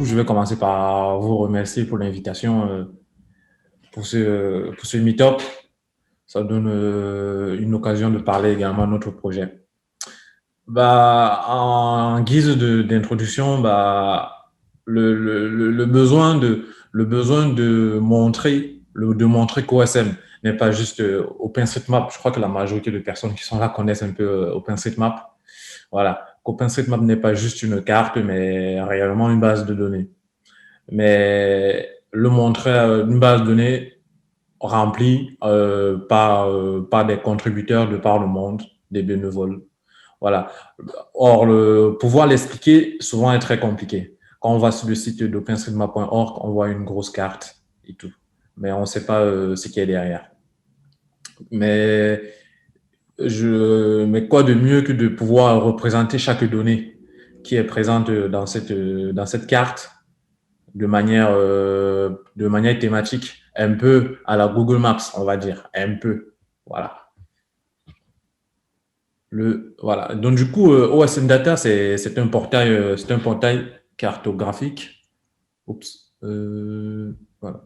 coup, je vais commencer par vous remercier pour l'invitation pour ce meet-up. Ça donne une occasion de parler également de notre projet. En guise d'introduction, le besoin de montrer qu'OSM n'est pas juste OpenStreetMap. Je crois que la majorité de personnes qui sont là connaissent un peu OpenStreetMap. Voilà, qu'OpenStreetMap n'est pas juste une carte, mais réellement une base de données. Mais le montrer une base de données remplie par des contributeurs de par le monde, des bénévoles. Voilà. Or, pouvoir l'expliquer souvent est très compliqué. Quand on va sur le site d'openstreetmap.org, on voit une grosse carte et tout. Mais on ne sait pas ce qu'il y a derrière. Mais mais quoi de mieux que de pouvoir représenter chaque donnée qui est présente dans cette carte de manière thématique, un peu à la Google Maps, on va dire, un peu. Voilà. Voilà. Donc, du coup, OSM Data, c'est un portail cartographique. Oups. Voilà.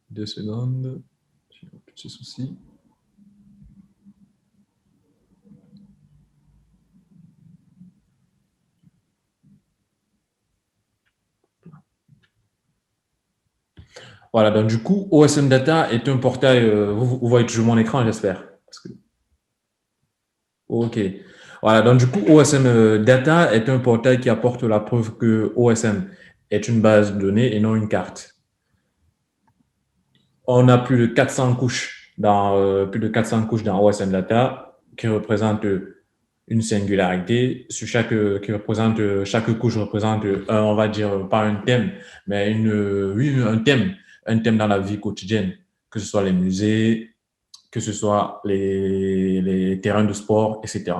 2 secondes. J'ai un petit souci. Voilà. Donc, du coup, OSM Data est un portail. Vous voyez toujours mon écran, j'espère. OK. Voilà, donc du coup, OSM Data est un portail qui apporte la preuve que OSM est une base de données et non une carte. On a plus de 400 couches dans OSM Data qui représentent une singularité. Chaque couche représente, on va dire, pas un thème, mais oui, un thème dans la vie quotidienne, que ce soit les musées, que ce soit les terrains de sport, etc.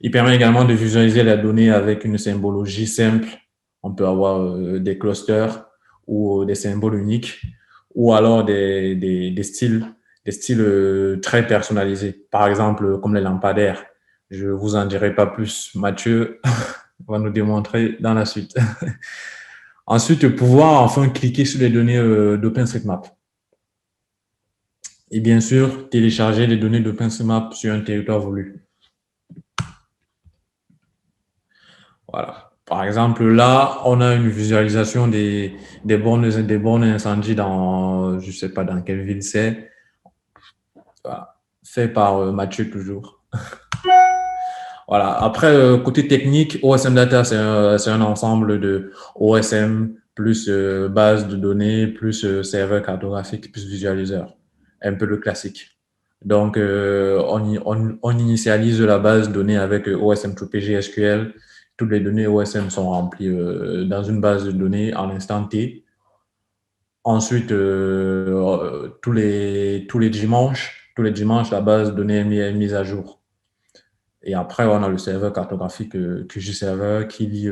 Il permet également de visualiser la donnée avec une symbologie simple. On peut avoir des clusters ou des symboles uniques ou alors des styles très personnalisés. Par exemple, comme les lampadaires. Je vous en dirai pas plus. Mathieu va nous démontrer dans la suite. Ensuite, pouvoir enfin cliquer sur les données d'OpenStreetMap. Et bien sûr, télécharger les données d'OpenStreetMap sur un territoire voulu. Voilà. Par exemple, là, on a une visualisation des bornes incendie dans, je ne sais pas dans quelle ville c'est. Voilà. Fait par Mathieu toujours. Voilà. Après, côté technique, OSM Data, c'est un ensemble de OSM plus base de données, plus serveur cartographique, plus visualiseur. Un peu le classique. Donc, on initialise la base de données avec OSM 2PG SQL. Toutes les données OSM sont remplies dans une base de données en instant T. Ensuite, tous les dimanches, la base de données est mise à jour. Et après, on a le serveur cartographique QG Server qui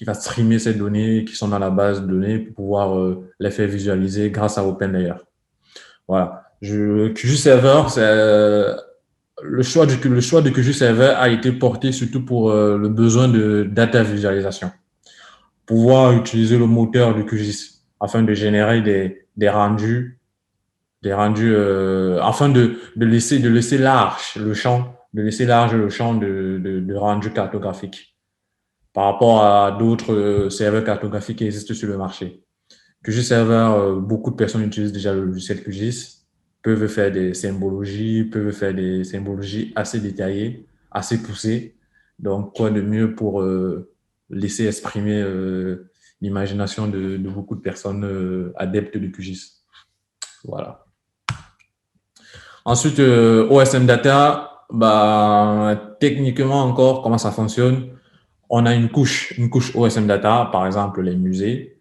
va streamer ces données qui sont dans la base de données pour pouvoir les faire visualiser grâce à OpenLayer. Voilà. QG Server, c'est le choix de QG Server a été porté surtout pour le besoin de data visualisation. Pouvoir utiliser le moteur de QGIS afin de générer des rendus afin de laisser large le champ, de rendu cartographique par rapport à d'autres serveurs cartographiques qui existent sur le marché. QGIS Server, beaucoup de personnes utilisent déjà le logiciel QGIS, peuvent faire des symbologies assez détaillées, assez poussées. Donc, quoi de mieux pour laisser exprimer l'imagination de beaucoup de personnes adeptes de QGIS. Voilà. Ensuite, OSM Data, techniquement encore, comment ça fonctionne? On a une couche OSM Data, par exemple les musées,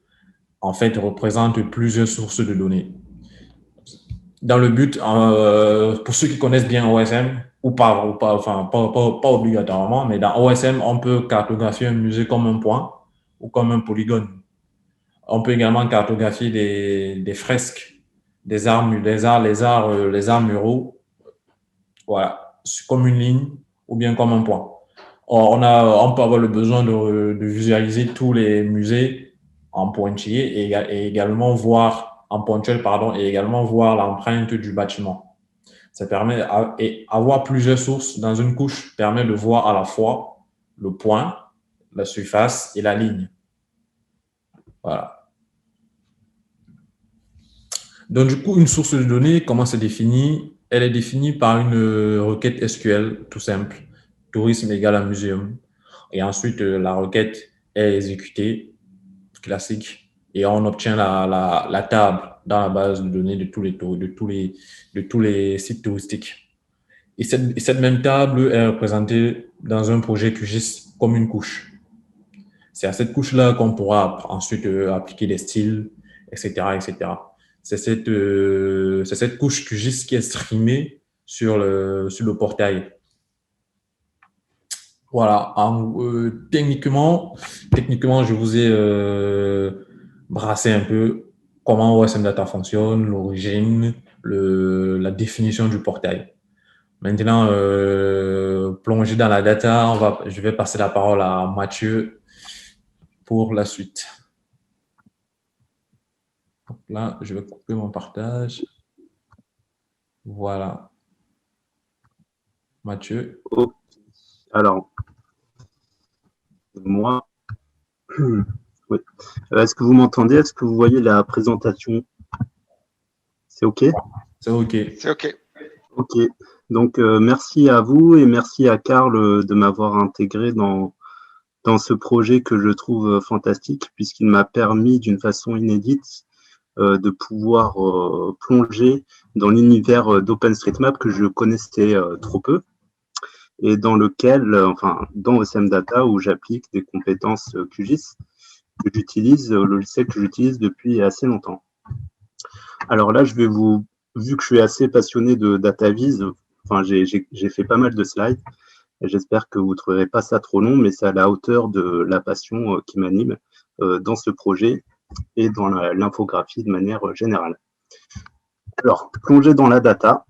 en fait, représentent plusieurs sources de données. Dans le but, pour ceux qui connaissent bien OSM, enfin, pas obligatoirement, mais dans OSM, on peut cartographier un musée comme un point ou comme un polygone. On peut également cartographier des fresques, des arts muraux, voilà, comme une ligne ou bien comme un point. On peut avoir le besoin de visualiser tous les musées en pointillé et également voir en ponctuel, pardon, et également voir l'empreinte du bâtiment. Ça permet et avoir plusieurs sources dans une couche permet de voir à la fois le point, la surface et la ligne. Voilà. Donc, du coup, une source de données, comment c'est défini? Elle est définie par une requête SQL tout simple. Tourisme égale à muséum. Et ensuite, la requête est exécutée, classique, et on obtient la table dans la base de données de tous les sites touristiques. Et cette même table est représentée dans un projet QGIS comme une couche. C'est à cette couche-là qu'on pourra ensuite appliquer des styles, etc., etc. C'est cette couche QGIS qui est streamée sur le portail. Voilà. Techniquement, je vous ai brassé un peu comment OSM Data fonctionne, l'origine, la définition du portail. Maintenant, plonger dans la data, je vais passer la parole à Mathieu pour la suite. Donc là, je vais couper mon partage. Voilà. Mathieu. Okay. Alors, moi, oui. Est-ce que vous m'entendez? Est-ce que vous voyez la présentation? C'est OK? C'est OK. C'est OK. OK. Donc, merci à vous et merci à Karl de m'avoir intégré dans ce projet que je trouve fantastique, puisqu'il m'a permis d'une façon inédite de pouvoir plonger dans l'univers d'OpenStreetMap que je connaissais trop peu et dans lequel, dans OSM Data, où j'applique des compétences QGIS que j'utilise, logiciel que j'utilise depuis assez longtemps. Alors là, vu que je suis assez passionné de DataVis, j'ai fait pas mal de slides. J'espère que vous ne trouverez pas ça trop long, mais c'est à la hauteur de la passion qui m'anime dans ce projet et dans l'infographie de manière générale. Alors, plonger dans la data.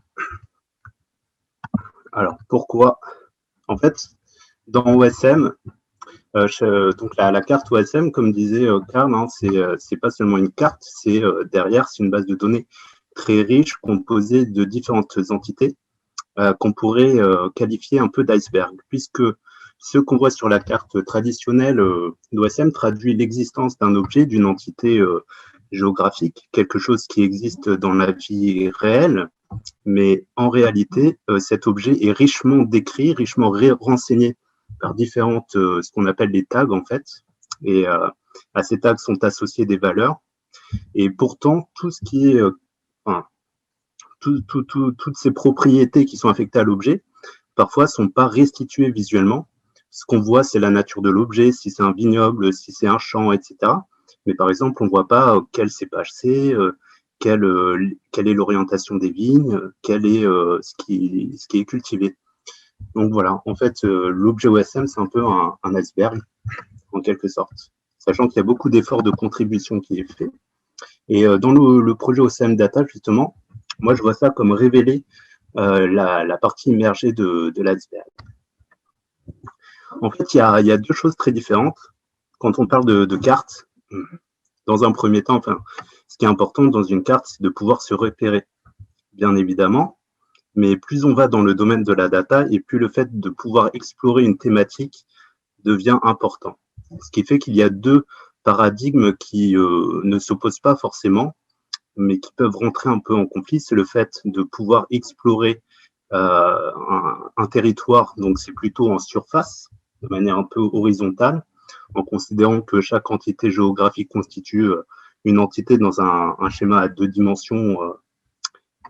Alors, pourquoi? En fait, dans OSM, donc la carte OSM, comme disait Karl, hein, c'est pas seulement une carte, c'est derrière, c'est une base de données très riche, composée de différentes entités qu'on pourrait qualifier un peu d'iceberg, puisque ce qu'on voit sur la carte traditionnelle d'OSM traduit l'existence d'un objet, d'une entité géographique, quelque chose qui existe dans la vie réelle, mais en réalité, cet objet est richement décrit, richement renseigné par différentes, ce qu'on appelle les tags en fait, et à ces tags sont associées des valeurs, et pourtant, tout ce qui est, toutes ces propriétés qui sont affectées à l'objet, parfois sont pas restituées visuellement. Ce qu'on voit, c'est la nature de l'objet, si c'est un vignoble, si c'est un champ, etc. Mais par exemple, on ne voit pas quel cépage c'est, quelle est l'orientation des vignes, quel est ce qui est cultivé. Donc voilà, en fait, l'objet OSM, c'est un peu un iceberg, en quelque sorte, sachant qu'il y a beaucoup d'efforts de contribution qui est fait. Et dans le projet OSM Data, justement, moi, je vois ça comme révéler la partie immergée de l'iceberg. En fait, il y a deux choses très différentes. Quand on parle de cartes, dans un premier temps, ce qui est important dans une carte, c'est de pouvoir se repérer, bien évidemment. Mais plus on va dans le domaine de la data, et plus le fait de pouvoir explorer une thématique devient important. Ce qui fait qu'il y a deux paradigmes qui ne s'opposent pas forcément, mais qui peuvent rentrer un peu en conflit. C'est le fait de pouvoir explorer un territoire, donc c'est plutôt en surface, de manière un peu horizontale, en considérant que chaque entité géographique constitue une entité dans un schéma à deux dimensions.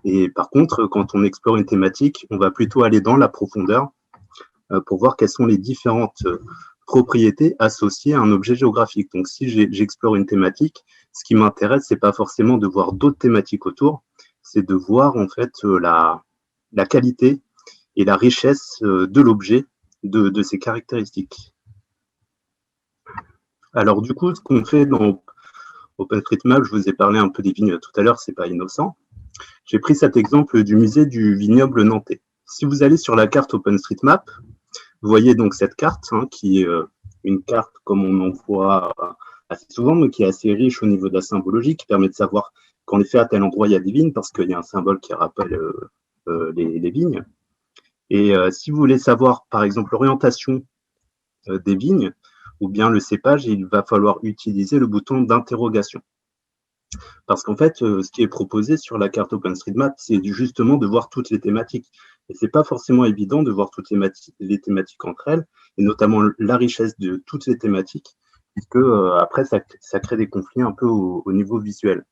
Et par contre, quand on explore une thématique, on va plutôt aller dans la profondeur pour voir quelles sont les différentes propriétés associées à un objet géographique. Donc, si j'explore une thématique, ce qui m'intéresse, c'est pas forcément de voir d'autres thématiques autour, c'est de voir en fait la qualité et la richesse de l'objet, de ses caractéristiques. Alors du coup, ce qu'on fait dans OpenStreetMap, je vous ai parlé un peu des vignes tout à l'heure, c'est pas innocent. J'ai pris cet exemple du musée du vignoble nantais. Si vous allez sur la carte OpenStreetMap, vous voyez donc cette carte, qui est une carte comme on en voit assez souvent, mais qui est assez riche au niveau de la symbologie, qui permet de savoir qu'en effet, à tel endroit, il y a des vignes, parce qu'il y a un symbole qui rappelle les vignes. Et si vous voulez savoir, par exemple, l'orientation des vignes, ou bien le cépage, il va falloir utiliser le bouton d'interrogation. Parce qu'en fait, ce qui est proposé sur la carte OpenStreetMap, c'est justement de voir toutes les thématiques. Et c'est pas forcément évident de voir toutes les thématiques entre elles, et notamment la richesse de toutes les thématiques, puisque après, ça crée des conflits un peu au niveau visuel.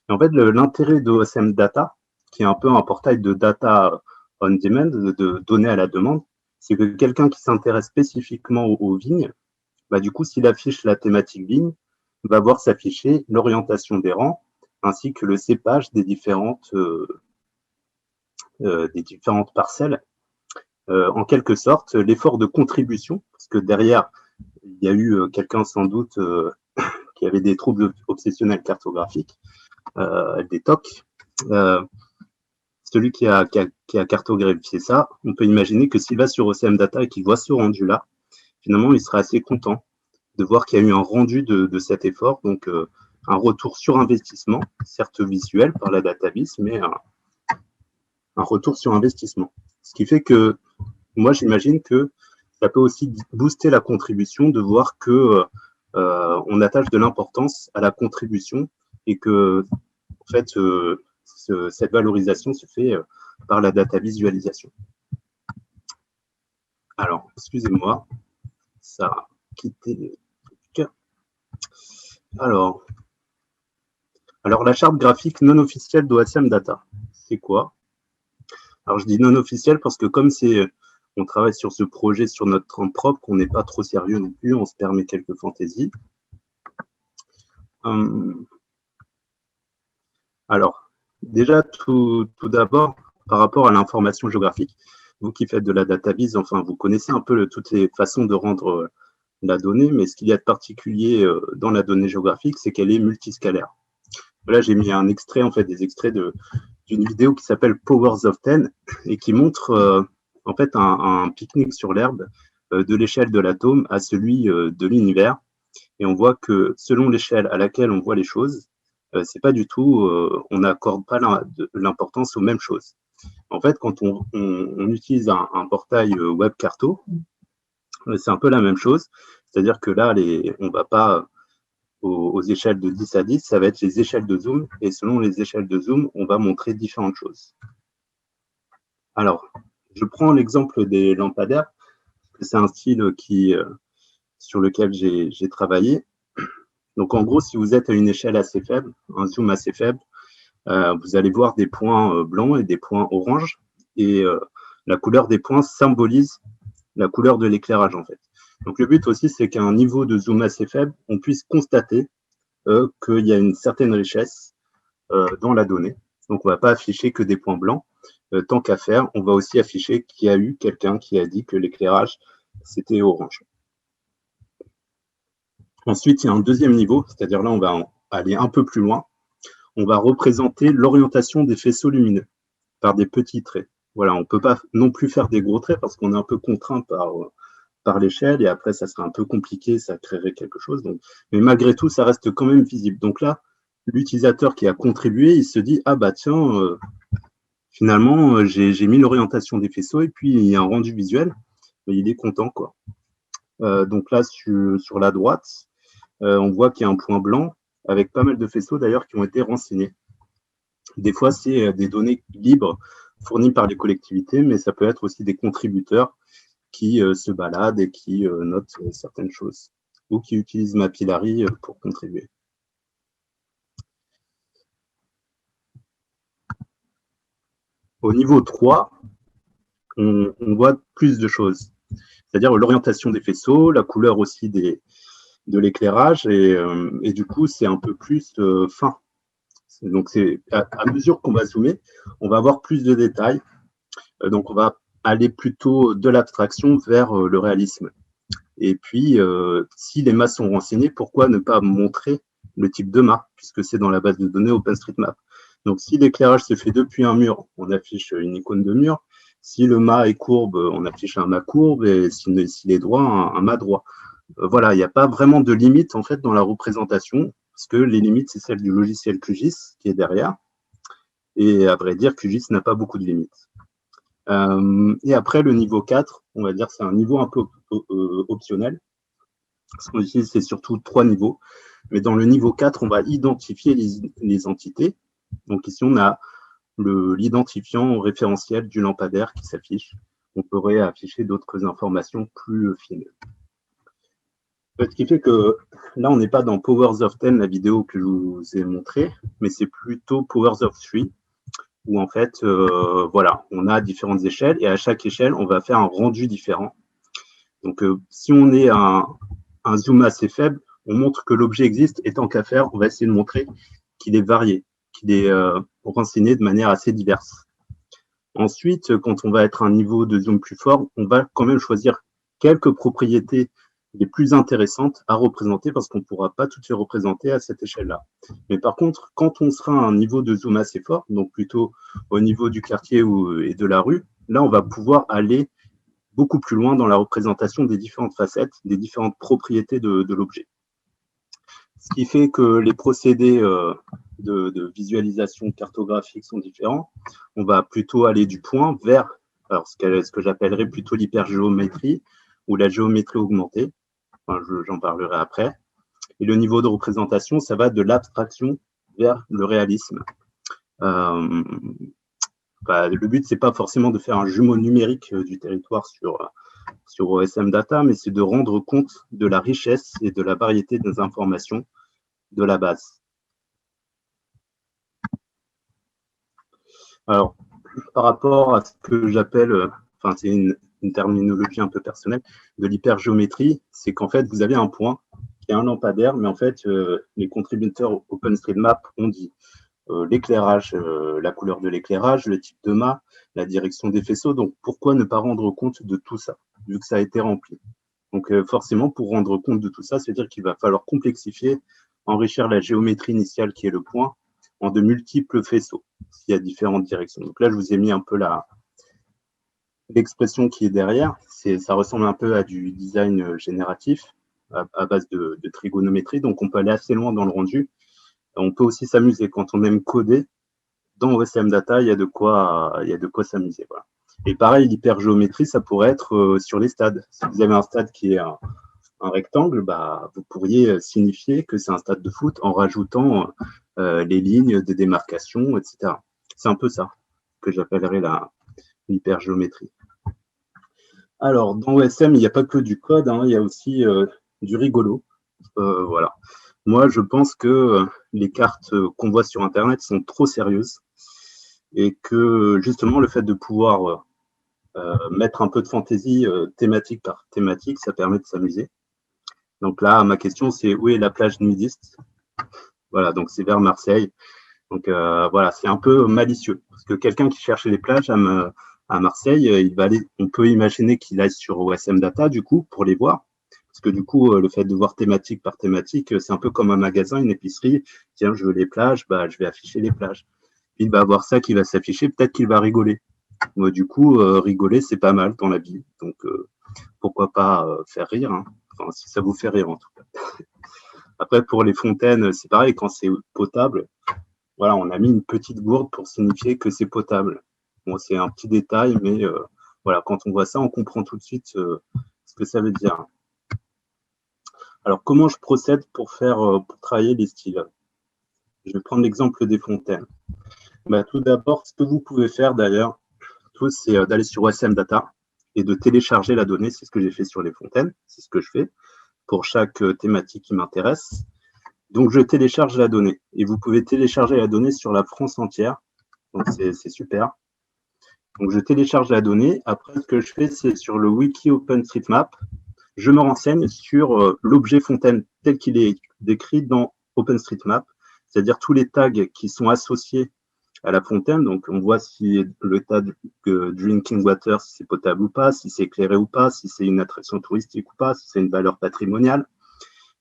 Et en fait, l'intérêt de OSM Data, qui est un peu un portail de data on demand, de données à la demande, c'est que quelqu'un qui s'intéresse spécifiquement aux vignes, bah, du coup, s'il affiche la thématique vigne, va voir s'afficher l'orientation des rangs, ainsi que le cépage des différentes parcelles. En quelque sorte, l'effort de contribution, parce que derrière, il y a eu quelqu'un sans doute qui avait des troubles obsessionnels cartographiques, des TOC. Celui qui a cartographié ça, on peut imaginer que s'il va sur OCM Data et qu'il voit ce rendu-là, finalement, il sera assez content de voir qu'il y a eu un rendu de cet effort, donc un retour sur investissement, certes visuel par la database, mais un retour sur investissement. Ce qui fait que moi, j'imagine que ça peut aussi booster la contribution, de voir que on attache de l'importance à la contribution et que, en fait, cette valorisation se fait par la data visualisation. Alors, excusez-moi, ça a quitté. Alors, la charte graphique non officielle d'OSM Data, c'est quoi? Alors, je dis non officielle parce que comme on travaille sur ce projet sur notre temps propre, qu'on n'est pas trop sérieux non plus, on se permet quelques fantaisies. Alors, déjà, tout d'abord, par rapport à l'information géographique, vous qui faites de la database, enfin, vous connaissez un peu toutes les façons de rendre la donnée, mais ce qu'il y a de particulier dans la donnée géographique, c'est qu'elle est multiscalaire. Là, j'ai mis un extrait, en fait, des extraits d'une vidéo qui s'appelle Powers of 10 et qui montre en fait un pique-nique sur l'herbe de l'échelle de l'atome à celui de l'univers. Et on voit que selon l'échelle à laquelle on voit les choses, c'est pas du tout, on n'accorde pas l'importance aux mêmes choses. En fait, quand on utilise un portail web carto, c'est un peu la même chose. C'est-à-dire que là, on ne va pas aux échelles de 10 à 10, ça va être les échelles de zoom. Et selon les échelles de zoom, on va montrer différentes choses. Alors, je prends l'exemple des lampadaires, parce que c'est un style sur lequel j'ai travaillé. Donc, en gros, si vous êtes à une échelle assez faible, un zoom assez faible, vous allez voir des points blancs et des points oranges. Et la couleur des points symbolise la couleur de l'éclairage, en fait. Donc, le but aussi, c'est qu'à un niveau de zoom assez faible, on puisse constater qu'il y a une certaine richesse dans la donnée. Donc, on ne va pas afficher que des points blancs. Tant qu'à faire, on va aussi afficher qu'il y a eu quelqu'un qui a dit que l'éclairage, c'était orange. Ensuite, il y a un deuxième niveau, c'est-à-dire là, on va aller un peu plus loin. On va représenter l'orientation des faisceaux lumineux par des petits traits. Voilà, on ne peut pas non plus faire des gros traits parce qu'on est un peu contraint par l'échelle et après, ça serait un peu compliqué, ça créerait quelque chose. Donc, mais malgré tout, ça reste quand même visible. Donc là, l'utilisateur qui a contribué, il se dit, ah bah tiens, finalement, j'ai mis l'orientation des faisceaux et puis il y a un rendu visuel, mais il est content, quoi. Donc là, sur la droite, on voit qu'il y a un point blanc avec pas mal de faisceaux d'ailleurs qui ont été renseignés. Des fois, c'est des données libres fournies par les collectivités, mais ça peut être aussi des contributeurs qui se baladent et qui notent certaines choses ou qui utilisent Mapillary pour contribuer. Au niveau 3, on voit plus de choses, c'est-à-dire l'orientation des faisceaux, la couleur aussi de l'éclairage et du coup, c'est un peu plus fin. Donc, c'est à mesure qu'on va zoomer, on va avoir plus de détails. Donc, on va aller plutôt de l'abstraction vers le réalisme. Et puis, si les mâts sont renseignés, pourquoi ne pas montrer le type de mât, puisque c'est dans la base de données OpenStreetMap. Donc, si l'éclairage se fait depuis un mur, on affiche une icône de mur. Si le mât est courbe, on affiche un mât courbe. Et s'il est droit, un mât droit. Voilà, il n'y a pas vraiment de limite en fait dans la représentation, parce que les limites, c'est celle du logiciel QGIS qui est derrière. Et à vrai dire, QGIS n'a pas beaucoup de limites. Et après, le niveau 4, on va dire, c'est un niveau un peu optionnel. Ce qu'on utilise, c'est surtout 3 niveaux. Mais dans le niveau 4, on va identifier les entités. Donc ici, on a l'identifiant référentiel du lampadaire qui s'affiche. On pourrait afficher d'autres informations plus fines. Ce qui fait que là, on n'est pas dans Powers of 10, la vidéo que je vous ai montrée, mais c'est plutôt Powers of 3, où en fait, voilà, on a différentes échelles et à chaque échelle, on va faire un rendu différent. Donc, si on est un zoom assez faible, on montre que l'objet existe et tant qu'à faire, on va essayer de montrer qu'il est varié, qu'il est renseigné de manière assez diverse. Ensuite, quand on va être à un niveau de zoom plus fort, on va quand même choisir quelques propriétés les plus intéressantes à représenter parce qu'on ne pourra pas toutes les représenter à cette échelle-là. Mais par contre, quand on sera à un niveau de zoom assez fort, donc plutôt au niveau du quartier et de la rue, là, on va pouvoir aller beaucoup plus loin dans la représentation des différentes facettes, des différentes propriétés de l'objet. Ce qui fait que les procédés de visualisation cartographique sont différents. On va plutôt aller du point vers alors, ce que j'appellerais plutôt l'hypergéométrie ou la géométrie augmentée. Enfin, j'en parlerai après. Et le niveau de représentation, ça va de l'abstraction vers le réalisme. Le but, c'est pas forcément de faire un jumeau numérique du territoire sur OSM Data, mais c'est de rendre compte de la richesse et de la variété des informations de la base. Alors, par rapport à ce que j'appelle, enfin, c'est une terminologie un peu personnelle, de l'hypergéométrie, c'est qu'en fait, vous avez un point qui est un lampadaire, mais en fait, les contributeurs OpenStreetMap ont dit l'éclairage, la couleur de l'éclairage, le type de mât, la direction des faisceaux. Donc, pourquoi ne pas rendre compte de tout ça, vu que ça a été rempli? Donc, forcément, pour rendre compte de tout ça, c'est-à-dire qu'il va falloir complexifier, enrichir la géométrie initiale qui est le point en de multiples faisceaux, s'il y a différentes directions. Donc là, je vous ai mis un peu l'expression qui est derrière. Ça ressemble un peu à du design génératif à base de trigonométrie. Donc, on peut aller assez loin dans le rendu. On peut aussi s'amuser quand on aime coder. Dans OSM Data, il y a de quoi s'amuser. Voilà. Et pareil, l'hypergéométrie, ça pourrait être sur les stades. Si vous avez un stade qui est un rectangle, vous pourriez signifier que c'est un stade de foot en rajoutant les lignes de démarcation, etc. C'est un peu ça que j'appellerais l'hypergéométrie. Alors, dans OSM, il n'y a pas que du code, hein, il y a aussi du rigolo. Voilà. Moi, je pense que les cartes qu'on voit sur Internet sont trop sérieuses et que justement, le fait de pouvoir mettre un peu de fantaisie thématique par thématique, ça permet de s'amuser. Donc là, ma question, c'est où est la plage nudiste? Voilà, donc c'est vers Marseille. Donc voilà, c'est un peu malicieux parce que quelqu'un qui cherche les plages à Marseille, on peut imaginer qu'il aille sur OSM Data du coup pour les voir. Parce que du coup, le fait de voir thématique par thématique, c'est un peu comme un magasin, une épicerie. Tiens, je veux les plages, je vais afficher les plages. Il va avoir ça qui va s'afficher, peut-être qu'il va rigoler. Du coup, rigoler, c'est pas mal dans la vie. Donc, pourquoi pas faire rire, hein. Enfin, si ça vous fait rire en tout cas. Après, pour les fontaines, c'est pareil, quand c'est potable, voilà, on a mis une petite gourde pour signifier que c'est potable. Bon, c'est un petit détail, mais voilà, quand on voit ça, on comprend tout de suite ce que ça veut dire. Alors, comment je procède pour travailler les styles? Je vais prendre l'exemple des fontaines. Tout d'abord, ce que vous pouvez faire d'ailleurs, c'est d'aller sur OSM Data et de télécharger la donnée. C'est ce que j'ai fait sur les fontaines. C'est ce que je fais pour chaque thématique qui m'intéresse. Donc, je télécharge la donnée. Et vous pouvez télécharger la donnée sur la France entière. Donc, c'est super. Donc, je télécharge la donnée. Après, ce que je fais, c'est sur le wiki OpenStreetMap, je me renseigne sur l'objet fontaine tel qu'il est décrit dans OpenStreetMap, c'est-à-dire tous les tags qui sont associés à la fontaine. Donc, on voit si le tag drinking water, si c'est potable ou pas, si c'est éclairé ou pas, si c'est une attraction touristique ou pas, si c'est une valeur patrimoniale.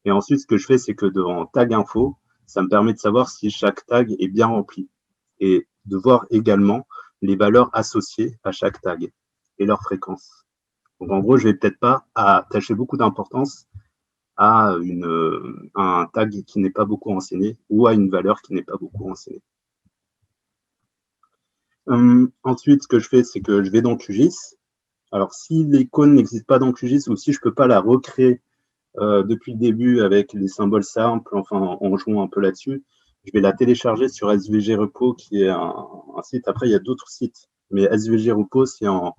Et ensuite, ce que je fais, c'est que dans tag info, ça me permet de savoir si chaque tag est bien rempli et de voir également les valeurs associées à chaque tag et leur fréquence. Donc, en gros, je ne vais peut-être pas attacher beaucoup d'importance à un tag qui n'est pas beaucoup renseigné ou à une valeur qui n'est pas beaucoup renseignée. Ensuite, ce que je fais, c'est que je vais dans QGIS. Alors, si l'icône n'existe pas dans QGIS ou si je ne peux pas la recréer depuis le début avec les symboles simples, enfin en jouant un peu là-dessus, je vais la télécharger sur SVG Repo, qui est un site. Après, il y a d'autres sites, mais SVG Repo, c'est en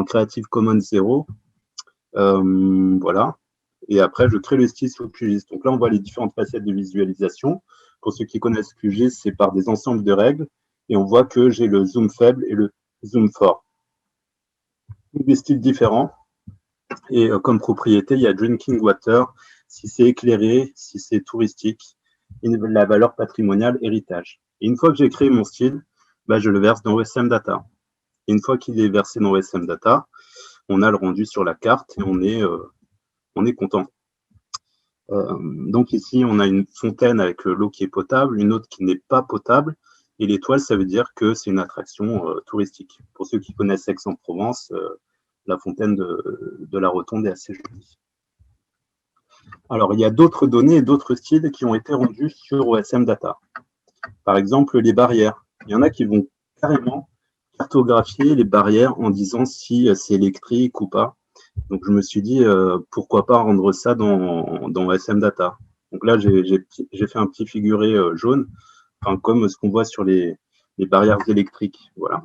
Creative Commons 0. Voilà. Et après, je crée le style sous QGIS. Donc là, on voit les différentes facettes de visualisation. Pour ceux qui connaissent QGIS, c'est par des ensembles de règles. Et on voit que j'ai le zoom faible et le zoom fort. Des styles différents. Et comme propriété, il y a drinking water, si c'est éclairé, si c'est touristique, et la valeur patrimoniale, héritage. Et une fois que j'ai créé mon style, je le verse dans OSM Data. Et une fois qu'il est versé dans OSM Data, on a le rendu sur la carte et on est content. Donc ici, on a une fontaine avec l'eau qui est potable, une autre qui n'est pas potable. Et l'étoile, ça veut dire que c'est une attraction touristique. Pour ceux qui connaissent Aix-en-Provence, la fontaine de la Rotonde est assez jolie. Alors, il y a d'autres données et d'autres styles qui ont été rendus sur OSM Data. Par exemple, les barrières. Il y en a qui vont carrément cartographier les barrières en disant si c'est électrique ou pas. Donc, je me suis dit, pourquoi pas rendre ça dans OSM Data. Donc là, j'ai fait un petit figuré jaune, comme ce qu'on voit sur les barrières électriques. Voilà.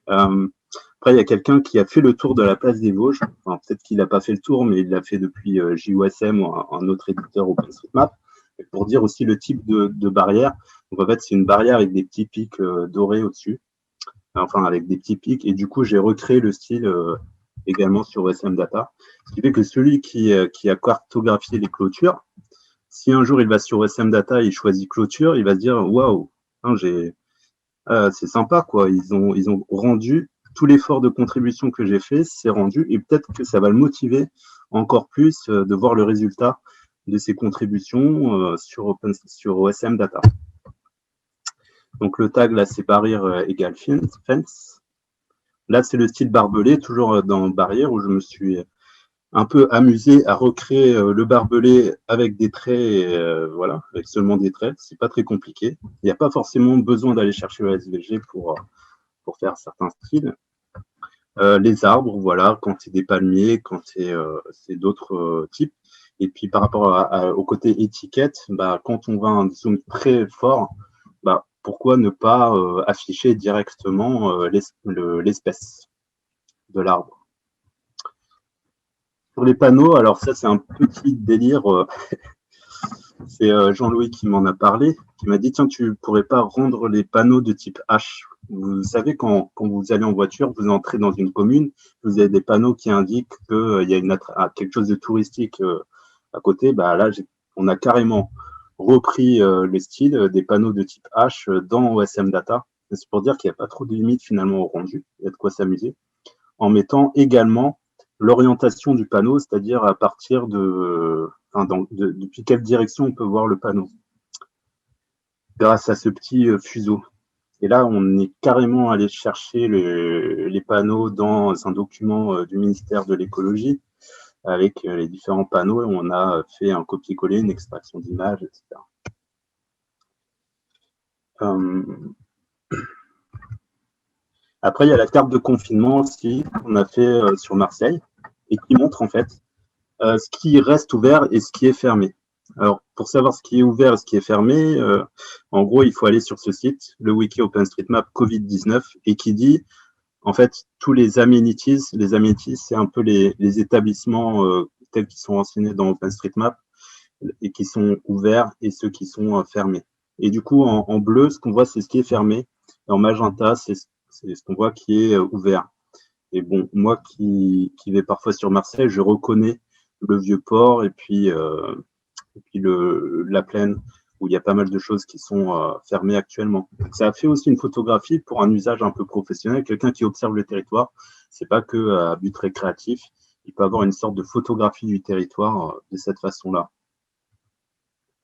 Après, il y a quelqu'un qui a fait le tour de la place des Vosges. Enfin, peut-être qu'il n'a pas fait le tour, mais il l'a fait depuis JOSM ou un autre éditeur OpenStreetMap. Et pour dire aussi le type de barrière. Donc, en fait, c'est une barrière avec des petits pics dorés au-dessus. Enfin, avec des petits pics. Et du coup, j'ai recréé le style également sur OSM Data. Ce qui fait que celui qui a cartographié les clôtures, si un jour il va sur OSM Data et il choisit clôture, il va se dire waouh, c'est sympa, quoi. Ils ont rendu tout l'effort de contribution que j'ai fait, c'est rendu, et peut-être que ça va le motiver encore plus de voir le résultat de ses contributions sur OSM Data. Donc le tag là, c'est barrière égale fence. Là, c'est le style barbelé, toujours dans barrière, où je me suis un peu amusé à recréer le barbelé avec des traits, voilà, avec seulement des traits. C'est pas très compliqué. Il n'y a pas forcément besoin d'aller chercher le SVG pour faire certains styles. Les arbres, voilà, quand c'est des palmiers, quand c'est d'autres types. Et puis par rapport au côté étiquette, quand on va un zoom très fort, pourquoi ne pas afficher directement l'espèce de l'arbre. Pour les panneaux, alors ça c'est un petit délire. C'est Jean-Louis qui m'en a parlé, qui m'a dit tiens, tu pourrais pas rendre les panneaux de type H. Vous savez, quand vous allez en voiture, vous entrez dans une commune, vous avez des panneaux qui indiquent qu'il y a quelque chose de touristique à côté. Là, on a carrément repris le style des panneaux de type H dans OSM Data. C'est pour dire qu'il n'y a pas trop de limites finalement au rendu, il y a de quoi s'amuser, en mettant également l'orientation du panneau, c'est-à-dire à partir depuis quelle direction on peut voir le panneau, grâce à ce petit fuseau. Et là, on est carrément allé chercher les panneaux dans un document du ministère de l'écologie, avec les différents panneaux, et on a fait un copier-coller, une extraction d'images, etc. Après, il y a la carte de confinement aussi qu'on a fait sur Marseille, et qui montre en fait ce qui reste ouvert et ce qui est fermé. Alors, pour savoir ce qui est ouvert et ce qui est fermé, en gros, il faut aller sur ce site, le wiki OpenStreetMap Covid-19, et qui dit, en fait, tous les amenities, c'est un peu les établissements tels qu'ils sont renseignés dans OpenStreetMap et qui sont ouverts et ceux qui sont fermés. Et du coup, en bleu, ce qu'on voit, c'est ce qui est fermé. Et en magenta, c'est ce qu'on voit qui est ouvert. Et bon, moi qui vais parfois sur Marseille, je reconnais le vieux port et puis la plaine où il y a pas mal de choses qui sont fermées actuellement. Donc, ça a fait aussi une photographie pour un usage un peu professionnel, quelqu'un qui observe le territoire. C'est pas que à but récréatif, il peut avoir une sorte de photographie du territoire de cette façon-là,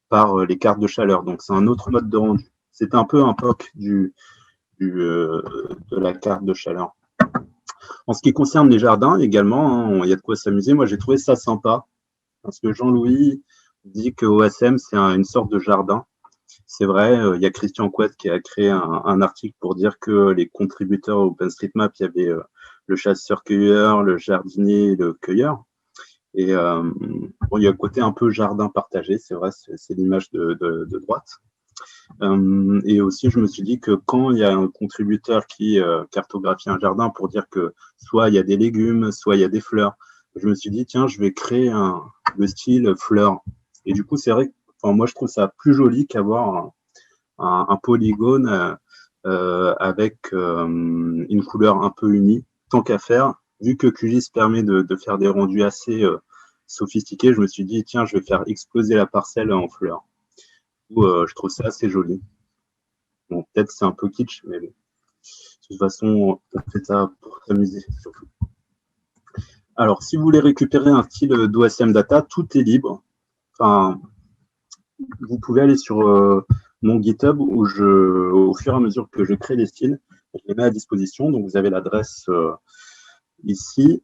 par les cartes de chaleur. Donc c'est un autre mode de rendu. C'est un peu un POC de la carte de chaleur. En ce qui concerne les jardins également, il y a de quoi s'amuser. Moi, j'ai trouvé ça sympa. Parce que Jean-Louis dit que OSM, c'est une sorte de jardin. C'est vrai, il y a Christian Couette qui a créé un article pour dire que les contributeurs à OpenStreetMap, il y avait le chasseur-cueilleur, le jardinier et le cueilleur. Et bon, il y a un côté un peu jardin partagé, c'est vrai, c'est l'image de droite. Et aussi, je me suis dit que quand il y a un contributeur qui cartographie un jardin pour dire que soit il y a des légumes, soit il y a des fleurs, je me suis dit, tiens, je vais créer le style fleurs. Et du coup, c'est vrai que moi, je trouve ça plus joli qu'avoir un polygone avec une couleur un peu unie. Tant qu'à faire, vu que QGIS permet de faire des rendus assez sophistiqués, je me suis dit, tiens, je vais faire exploser la parcelle en fleurs. Je trouve ça assez joli. Bon, peut-être c'est un peu kitsch, mais bon. De toute façon, on fait ça pour s'amuser, surtout. Alors, si vous voulez récupérer un style d'OSM Data, tout est libre. Enfin, vous pouvez aller sur mon GitHub où au fur et à mesure que je crée les styles, je les mets à disposition. Donc, vous avez l'adresse ici.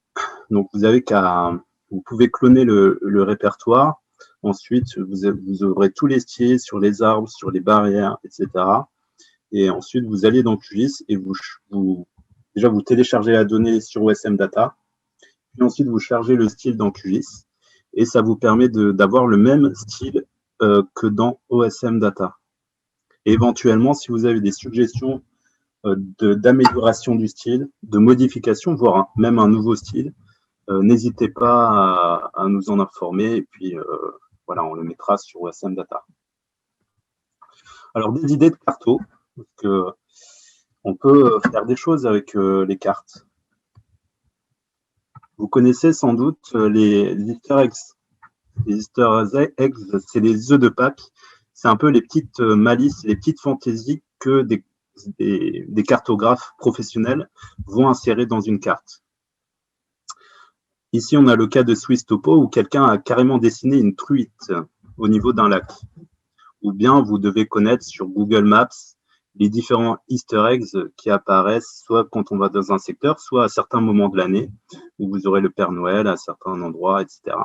Donc, vous pouvez cloner le répertoire. Ensuite, vous aurez tous les styles sur les arbres, sur les barrières, etc. Et ensuite, vous allez dans QGIS et déjà, vous téléchargez la donnée sur OSM Data. Puis ensuite, vous chargez le style dans QGIS. Et ça vous permet d'avoir le même style que dans OSM Data. Et éventuellement, si vous avez des suggestions d'amélioration du style, de modification, voire même un nouveau style, n'hésitez pas à nous en informer. Et puis, voilà, on le mettra sur OSM Data. Alors, des idées de carto. Parce que on peut faire des choses avec les cartes. Vous connaissez sans doute les Easter eggs. Les Easter eggs, c'est les œufs de Pâques. C'est un peu les petites malices, les petites fantaisies que des cartographes professionnels vont insérer dans une carte. Ici, on a le cas de Swiss Topo où quelqu'un a carrément dessiné une truite au niveau d'un lac. Ou bien vous devez connaître sur Google Maps les différents Easter eggs qui apparaissent soit quand on va dans un secteur, soit à certains moments de l'année, où vous aurez le Père Noël à certains endroits, etc.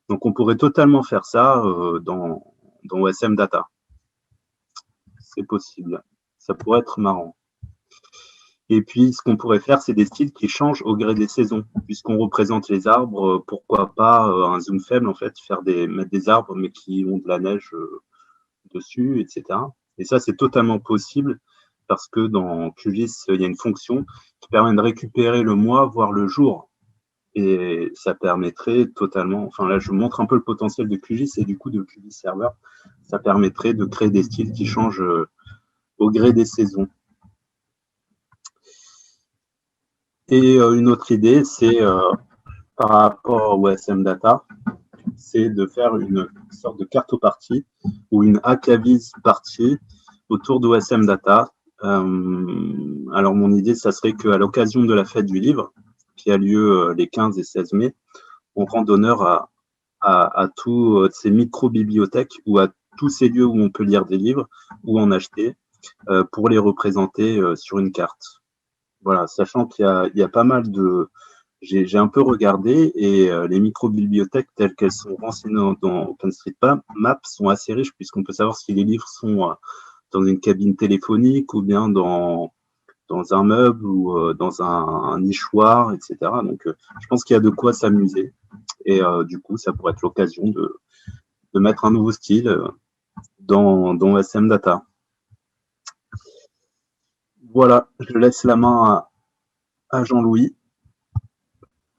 Donc, on pourrait totalement faire ça dans OSM Data. C'est possible. Ça pourrait être marrant. Et puis, ce qu'on pourrait faire, c'est des styles qui changent au gré des saisons. Puisqu'on représente les arbres, pourquoi pas un zoom faible, en fait, mettre des arbres, mais qui ont de la neige dessus, etc. Et ça, c'est totalement possible parce que dans QGIS, il y a une fonction qui permet de récupérer le mois, voire le jour. Et ça permettrait totalement, enfin là, je vous montre un peu le potentiel de QGIS et du coup de QGIS Server. Ça permettrait de créer des styles qui changent au gré des saisons. Et une autre idée, c'est par rapport au OSM Data, c'est de faire une sorte de cartopartie ou une AKVIS partie autour d'OSM Data. Alors, mon idée, ça serait qu'à l'occasion de la fête du livre, qui a lieu les 15 et 16 mai, on rend honneur à tous ces micro-bibliothèques ou à tous ces lieux où on peut lire des livres ou en acheter pour les représenter sur une carte. Voilà, sachant qu'il y a pas mal de... J'ai un peu regardé et les micro-bibliothèques telles qu'elles sont renseignées dans OpenStreetMap sont assez riches puisqu'on peut savoir si les livres sont dans une cabine téléphonique ou bien dans un meuble ou dans un nichoir, etc. Donc, je pense qu'il y a de quoi s'amuser. Et du coup, ça pourrait être l'occasion de mettre un nouveau style dans SM Data. Voilà, je laisse la main à Jean-Louis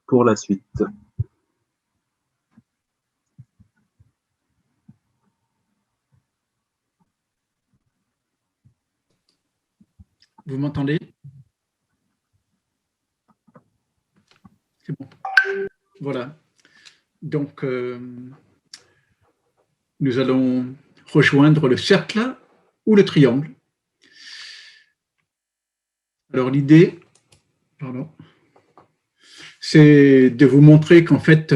pour la suite. Vous m'entendez? C'est bon. Voilà. Donc, nous allons rejoindre le cercle ou le triangle. Alors, l'idée, c'est de vous montrer qu'en fait,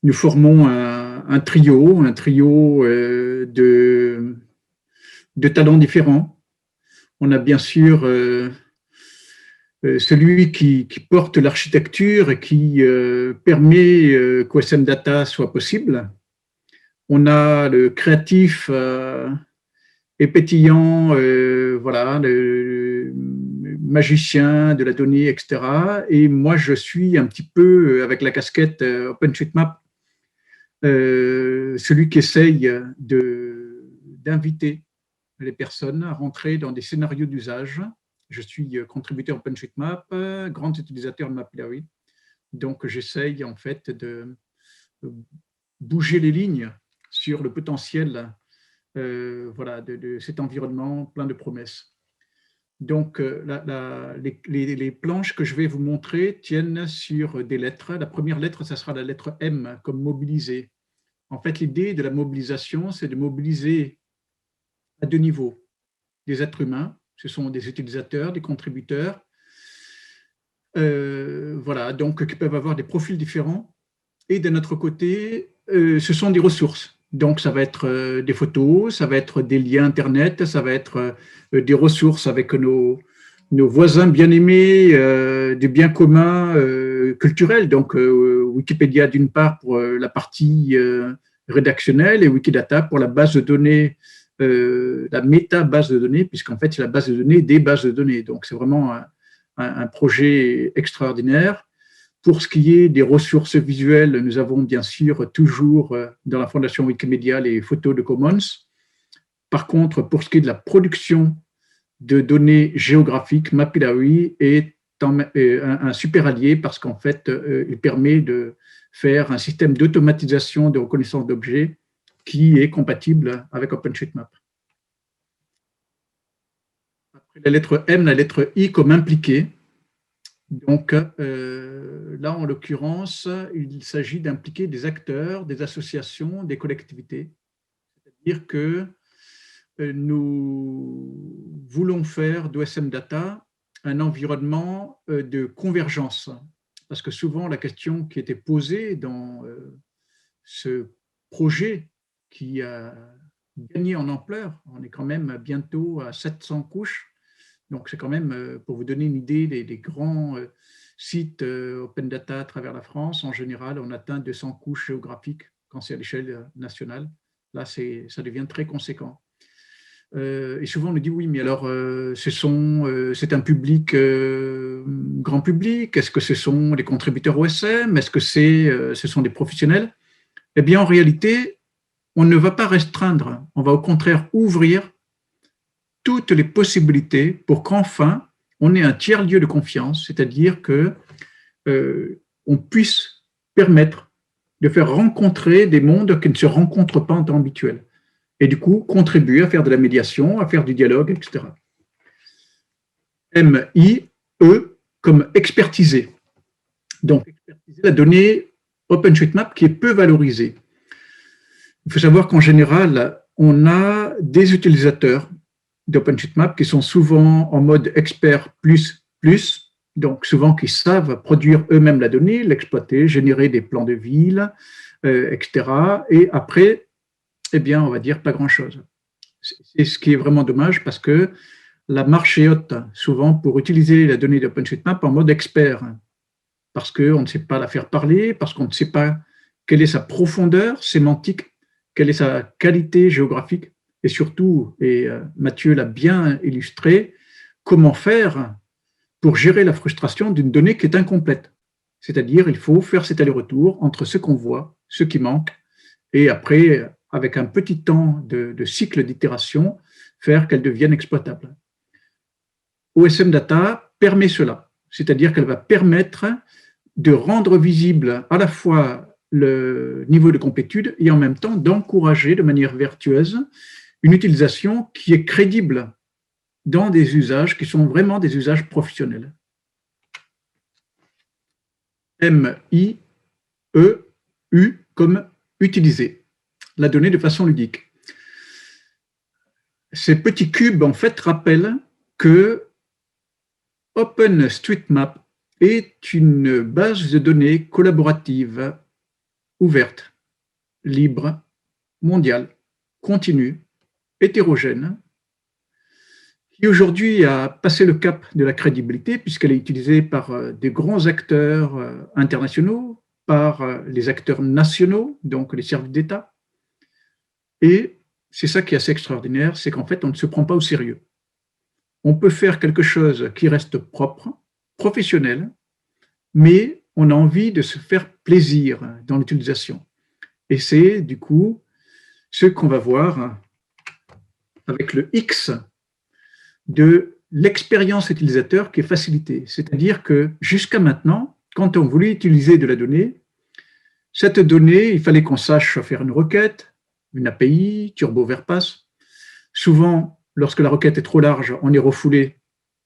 nous formons un trio de talents différents. On a bien sûr celui qui porte l'architecture et qui permet qu'OSM Data soit possible. On a le créatif et pétillant, voilà, le magicien de la donnée, etc. Et moi, je suis un petit peu, avec la casquette OpenStreetMap, celui qui essaye d'inviter les personnes à rentrer dans des scénarios d'usage. Je suis contributeur OpenStreetMap, grand utilisateur de Mapillary. Donc, j'essaye en fait de bouger les lignes sur le potentiel voilà, de cet environnement plein de promesses. Donc, les planches que je vais vous montrer tiennent sur des lettres. La première lettre, ça sera la lettre M, comme mobiliser. En fait, l'idée de la mobilisation, c'est de mobiliser à deux niveaux. Des êtres humains, ce sont des utilisateurs, des contributeurs, voilà, donc qui peuvent avoir des profils différents. Et d'un autre côté, ce sont des ressources. Donc, ça va être des photos, ça va être des liens Internet, ça va être des ressources avec nos voisins bien-aimés, des biens communs culturels. Donc, Wikipédia d'une part pour la partie rédactionnelle et Wikidata pour la base de données, la méta-base de données, puisqu'en fait, c'est la base de données des bases de données. Donc, c'est vraiment un projet extraordinaire. Pour ce qui est des ressources visuelles, nous avons bien sûr toujours dans la Fondation Wikimedia les photos de Commons. Par contre, pour ce qui est de la production de données géographiques, Mapillary est un super allié parce qu'en fait, il permet de faire un système d'automatisation de reconnaissance d'objets qui est compatible avec OpenStreetMap. Après la lettre M, la lettre I comme impliqué. Donc là, en l'occurrence, il s'agit d'impliquer des acteurs, des associations, des collectivités. C'est-à-dire que nous voulons faire d'OSM Data un environnement de convergence. Parce que souvent, la question qui était posée dans ce projet qui a gagné en ampleur, on est quand même bientôt à 700 couches. Donc, c'est quand même, pour vous donner une idée, des grands sites Open Data à travers la France, en général, on atteint 200 couches géographiques quand c'est à l'échelle nationale. Là, ça devient très conséquent. Et souvent, on nous dit, oui, mais alors, c'est un public, grand public? Est-ce que ce sont des contributeurs OSM? Est-ce que ce sont des professionnels? Eh bien, en réalité, on ne va pas restreindre, on va au contraire ouvrir toutes les possibilités pour qu'enfin on ait un tiers-lieu de confiance, c'est-à-dire qu'on puisse permettre de faire rencontrer des mondes qui ne se rencontrent pas en temps habituel. Et du coup, contribuer à faire de la médiation, à faire du dialogue, etc. M-I-E comme expertiser. Donc, expertiser la donnée OpenStreetMap qui est peu valorisée. Il faut savoir qu'en général, on a des utilisateurs d'OpenStreetMap qui sont souvent en mode expert plus, donc souvent qui savent produire eux-mêmes la donnée, l'exploiter, générer des plans de ville, etc. Et après, eh bien, on va dire pas grand-chose. C'est ce qui est vraiment dommage parce que la marche est haute, souvent, pour utiliser la donnée d'OpenStreetMap en mode expert, parce qu'on ne sait pas la faire parler, parce qu'on ne sait pas quelle est sa profondeur sémantique, quelle est sa qualité géographique, et surtout, et Mathieu l'a bien illustré, comment faire pour gérer la frustration d'une donnée qui est incomplète. C'est-à-dire, il faut faire cet aller-retour entre ce qu'on voit, ce qui manque, et après, avec un petit temps de cycle d'itération, faire qu'elle devienne exploitable. OSM Data permet cela, c'est-à-dire qu'elle va permettre de rendre visible à la fois le niveau de complétude et en même temps d'encourager de manière vertueuse une utilisation qui est crédible dans des usages qui sont vraiment des usages professionnels. M-I-E-U comme utiliser la donnée de façon ludique. Ces petits cubes, en fait, rappellent que OpenStreetMap est une base de données collaborative, ouverte, libre, mondiale, continue, hétérogène, qui aujourd'hui a passé le cap de la crédibilité, puisqu'elle est utilisée par des grands acteurs internationaux, par les acteurs nationaux, donc les services d'État. Et c'est ça qui est assez extraordinaire, c'est qu'en fait, on ne se prend pas au sérieux. On peut faire quelque chose qui reste propre, professionnel, mais on a envie de se faire plaisir dans l'utilisation. Et c'est du coup ce qu'on va voir avec le X de l'expérience utilisateur qui est facilitée. C'est-à-dire que jusqu'à maintenant, quand on voulait utiliser de la donnée, cette donnée, il fallait qu'on sache faire une requête, une API, Turbo Verpass. Souvent, lorsque la requête est trop large, on est refoulé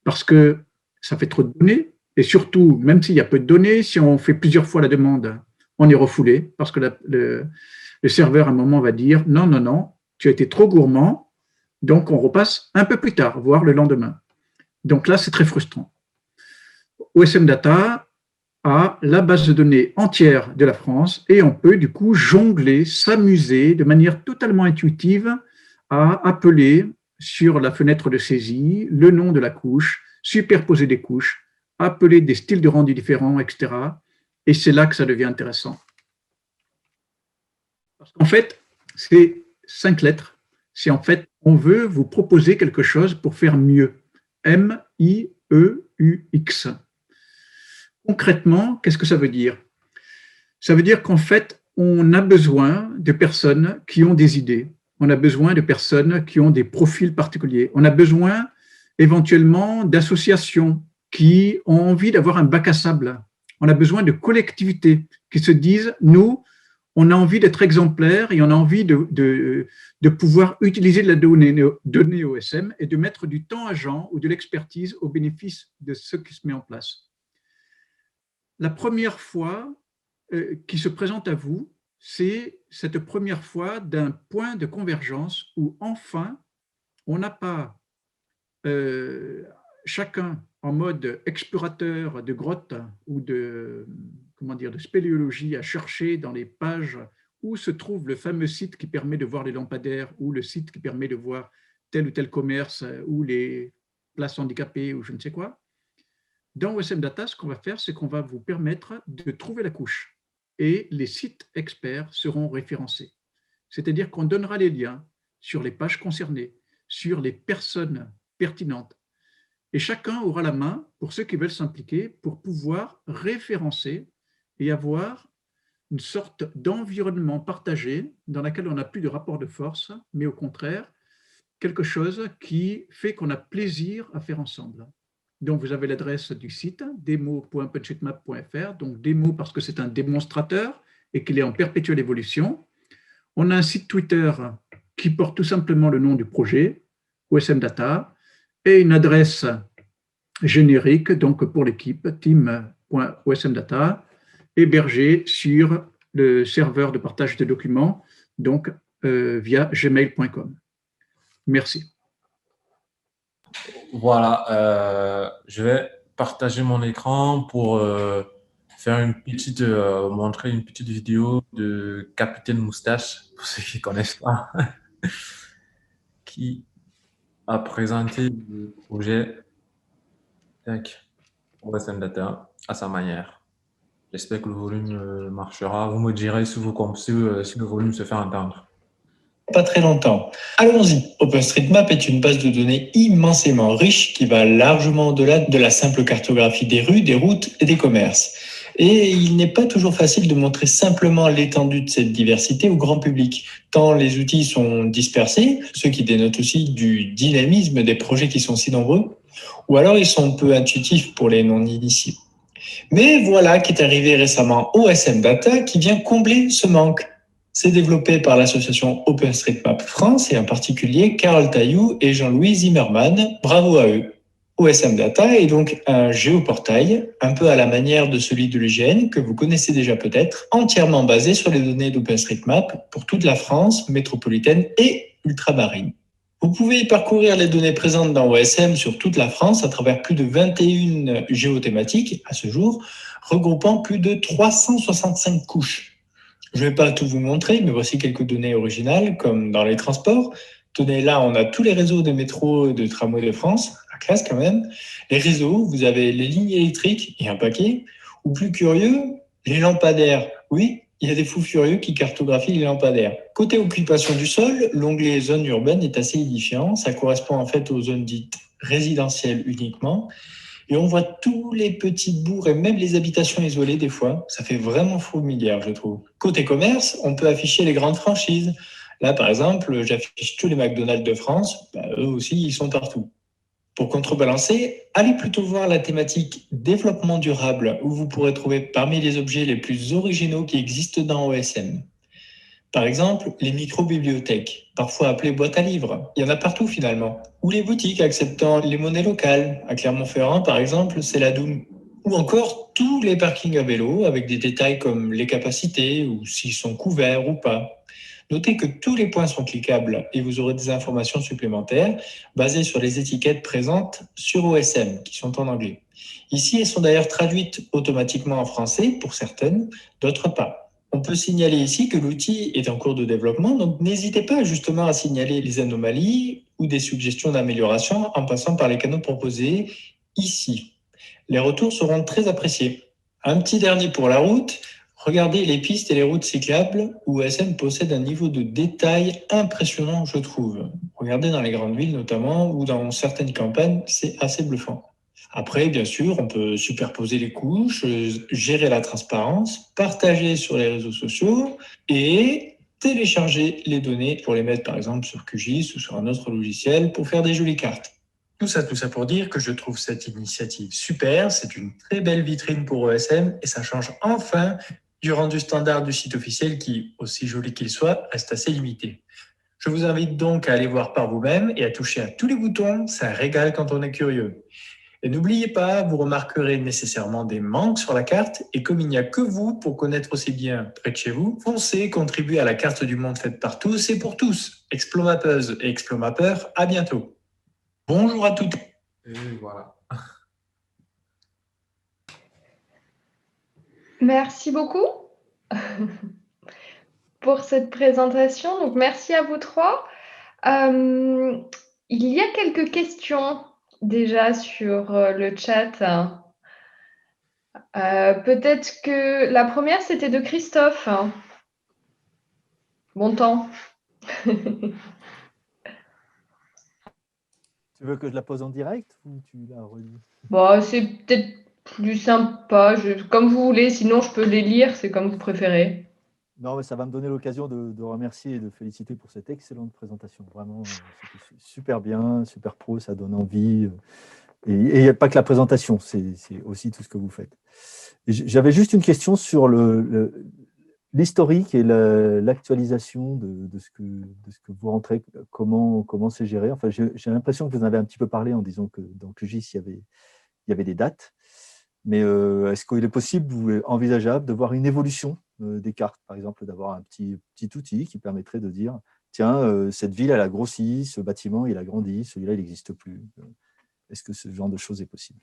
parce que ça fait trop de données. Et surtout, même s'il y a peu de données, si on fait plusieurs fois la demande, on est refoulé parce que le serveur, à un moment, va dire « Non, non, non, tu as été trop gourmand, donc on repasse un peu plus tard, voire le lendemain. » Donc là, c'est très frustrant. OSM Data a la base de données entière de la France et on peut du coup jongler, s'amuser de manière totalement intuitive à appeler sur la fenêtre de saisie le nom de la couche, superposer des couches, appeler des styles de rendu différents, etc. Et c'est là que ça devient intéressant. Parce qu'en fait, c'est 5 lettres. C'est en fait, on veut vous proposer quelque chose pour faire mieux. M-I-E-U-X. Concrètement, qu'est-ce que ça veut dire? Ça veut dire qu'en fait, on a besoin de personnes qui ont des idées. On a besoin de personnes qui ont des profils particuliers. On a besoin éventuellement d'associations qui ont envie d'avoir un bac à sable. On a besoin de collectivités qui se disent, nous, on a envie d'être exemplaires et on a envie de pouvoir utiliser de la donnée OSM et de mettre du temps agent ou de l'expertise au bénéfice de ce qui se met en place. La première fois qui se présente à vous, c'est cette première fois d'un point de convergence où enfin, on n'a pas chacun en mode explorateur de grottes ou de spéléologie à chercher dans les pages où se trouve le fameux site qui permet de voir les lampadaires ou le site qui permet de voir tel ou tel commerce ou les places handicapées ou je ne sais quoi. Dans OSM Data, ce qu'on va faire, c'est qu'on va vous permettre de trouver la couche et les sites experts seront référencés. C'est-à-dire qu'on donnera les liens sur les pages concernées, sur les personnes pertinentes. Et chacun aura la main, pour ceux qui veulent s'impliquer, pour pouvoir référencer et avoir une sorte d'environnement partagé dans lequel on n'a plus de rapport de force, mais au contraire, quelque chose qui fait qu'on a plaisir à faire ensemble. Donc, vous avez l'adresse du site, demo.openstreetmap.fr, donc démo parce que c'est un démonstrateur et qu'il est en perpétuelle évolution. On a un site Twitter qui porte tout simplement le nom du projet, OSM Data, et une adresse générique donc pour l'équipe, team.osmdata, hébergée sur le serveur de partage de documents, donc via gmail.com. Merci. Voilà, je vais partager mon écran pour faire montrer une petite vidéo de Capitaine Moustache, pour ceux qui ne connaissent pas, qui a présenté le projet OSM Data à sa manière. J'espère que le volume marchera. Vous me direz si le volume se fait entendre. Pas très longtemps. Allons-y. OpenStreetMap est une base de données immensément riche qui va largement au-delà de la simple cartographie des rues, des routes et des commerces. Et il n'est pas toujours facile de montrer simplement l'étendue de cette diversité au grand public, tant les outils sont dispersés, ce qui dénote aussi du dynamisme des projets qui sont si nombreux, ou alors ils sont peu intuitifs pour les non-initiés. Mais voilà qu'est arrivé récemment OSM Data qui vient combler ce manque. C'est développé par l'association OpenStreetMap France et en particulier Carole Tailloux et Jean-Louis Zimmermann. Bravo à eux. OSM Data est donc un géoportail, un peu à la manière de celui de l'UGN que vous connaissez déjà peut-être, entièrement basé sur les données d'OpenStreetMap pour toute la France métropolitaine et ultramarine. Vous pouvez y parcourir les données présentes dans OSM sur toute la France à travers plus de 21 géothématiques à ce jour, regroupant plus de 365 couches. Je ne vais pas tout vous montrer, mais voici quelques données originales, comme dans les transports. Tenez, là, on a tous les réseaux de métro et de tramway de France, la classe quand même. Les réseaux, vous avez les lignes électriques et un paquet. Ou plus curieux, les lampadaires. Oui, il y a des fous furieux qui cartographient les lampadaires. Côté occupation du sol, l'onglet zones urbaines est assez édifiant. Ça correspond en fait aux zones dites résidentielles uniquement. Et on voit tous les petits bourgs et même les habitations isolées des fois. Ça fait vraiment fourmilière, je trouve. Côté commerce, on peut afficher les grandes franchises. Là, par exemple, j'affiche tous les McDonald's de France. Eux aussi, ils sont partout. Pour contrebalancer, allez plutôt voir la thématique développement durable, où vous pourrez trouver parmi les objets les plus originaux qui existent dans OSM. Par exemple, les micro-bibliothèques, parfois appelées boîtes à livres. Il y en a partout finalement. Ou les boutiques acceptant les monnaies locales. À Clermont-Ferrand, par exemple, c'est la Doum. Ou encore tous les parkings à vélo avec des détails comme les capacités ou s'ils sont couverts ou pas. Notez que tous les points sont cliquables et vous aurez des informations supplémentaires basées sur les étiquettes présentes sur OSM qui sont en anglais. Ici, elles sont d'ailleurs traduites automatiquement en français pour certaines, d'autres pas. On peut signaler ici que l'outil est en cours de développement, donc n'hésitez pas justement à signaler les anomalies ou des suggestions d'amélioration en passant par les canaux proposés ici. Les retours seront très appréciés. Un petit dernier pour la route. Regardez les pistes et les routes cyclables où OSM possède un niveau de détail impressionnant, je trouve. Regardez dans les grandes villes notamment ou dans certaines campagnes, c'est assez bluffant. Après, bien sûr, on peut superposer les couches, gérer la transparence, partager sur les réseaux sociaux et télécharger les données pour les mettre par exemple sur QGIS ou sur un autre logiciel pour faire des jolies cartes. Tout ça pour dire que je trouve cette initiative super, c'est une très belle vitrine pour OSM et ça change enfin du rendu standard du site officiel qui, aussi joli qu'il soit, reste assez limité. Je vous invite donc à aller voir par vous-même et à toucher à tous les boutons, ça régale quand on est curieux. Et n'oubliez pas, vous remarquerez nécessairement des manques sur la carte et comme il n'y a que vous pour connaître aussi bien près de chez vous, foncez, contribuez à la carte du monde faite par tous et pour tous. Explomapeuse et Explomapeur, à bientôt. Bonjour à toutes. Et voilà. Merci beaucoup pour cette présentation. Donc, merci à vous trois. Il y a quelques questions déjà sur le chat. Peut-être que la première, c'était de Christophe. Bon temps. Tu veux que je la pose en direct ou tu la relis? Bon, c'est peut-être plus sympa, comme vous voulez. Sinon, je peux les lire, c'est comme vous préférez. Non, mais ça va me donner l'occasion de remercier et de féliciter pour cette excellente présentation. Vraiment, c'était super bien, super pro, ça donne envie. Et il n'y a pas que la présentation, c'est aussi tout ce que vous faites. J'avais juste une question sur l'historique et l'actualisation de ce que vous rentrez, comment c'est géré. Enfin, j'ai l'impression que vous en avez un petit peu parlé en disant que dans QGIS, il y avait des dates. Mais est-ce qu'il est possible ou envisageable de voir une évolution des cartes, par exemple, d'avoir un petit outil qui permettrait de dire, tiens, cette ville, elle a grossi, ce bâtiment, il a grandi, celui-là, il n'existe plus. Est-ce que ce genre de choses est possible?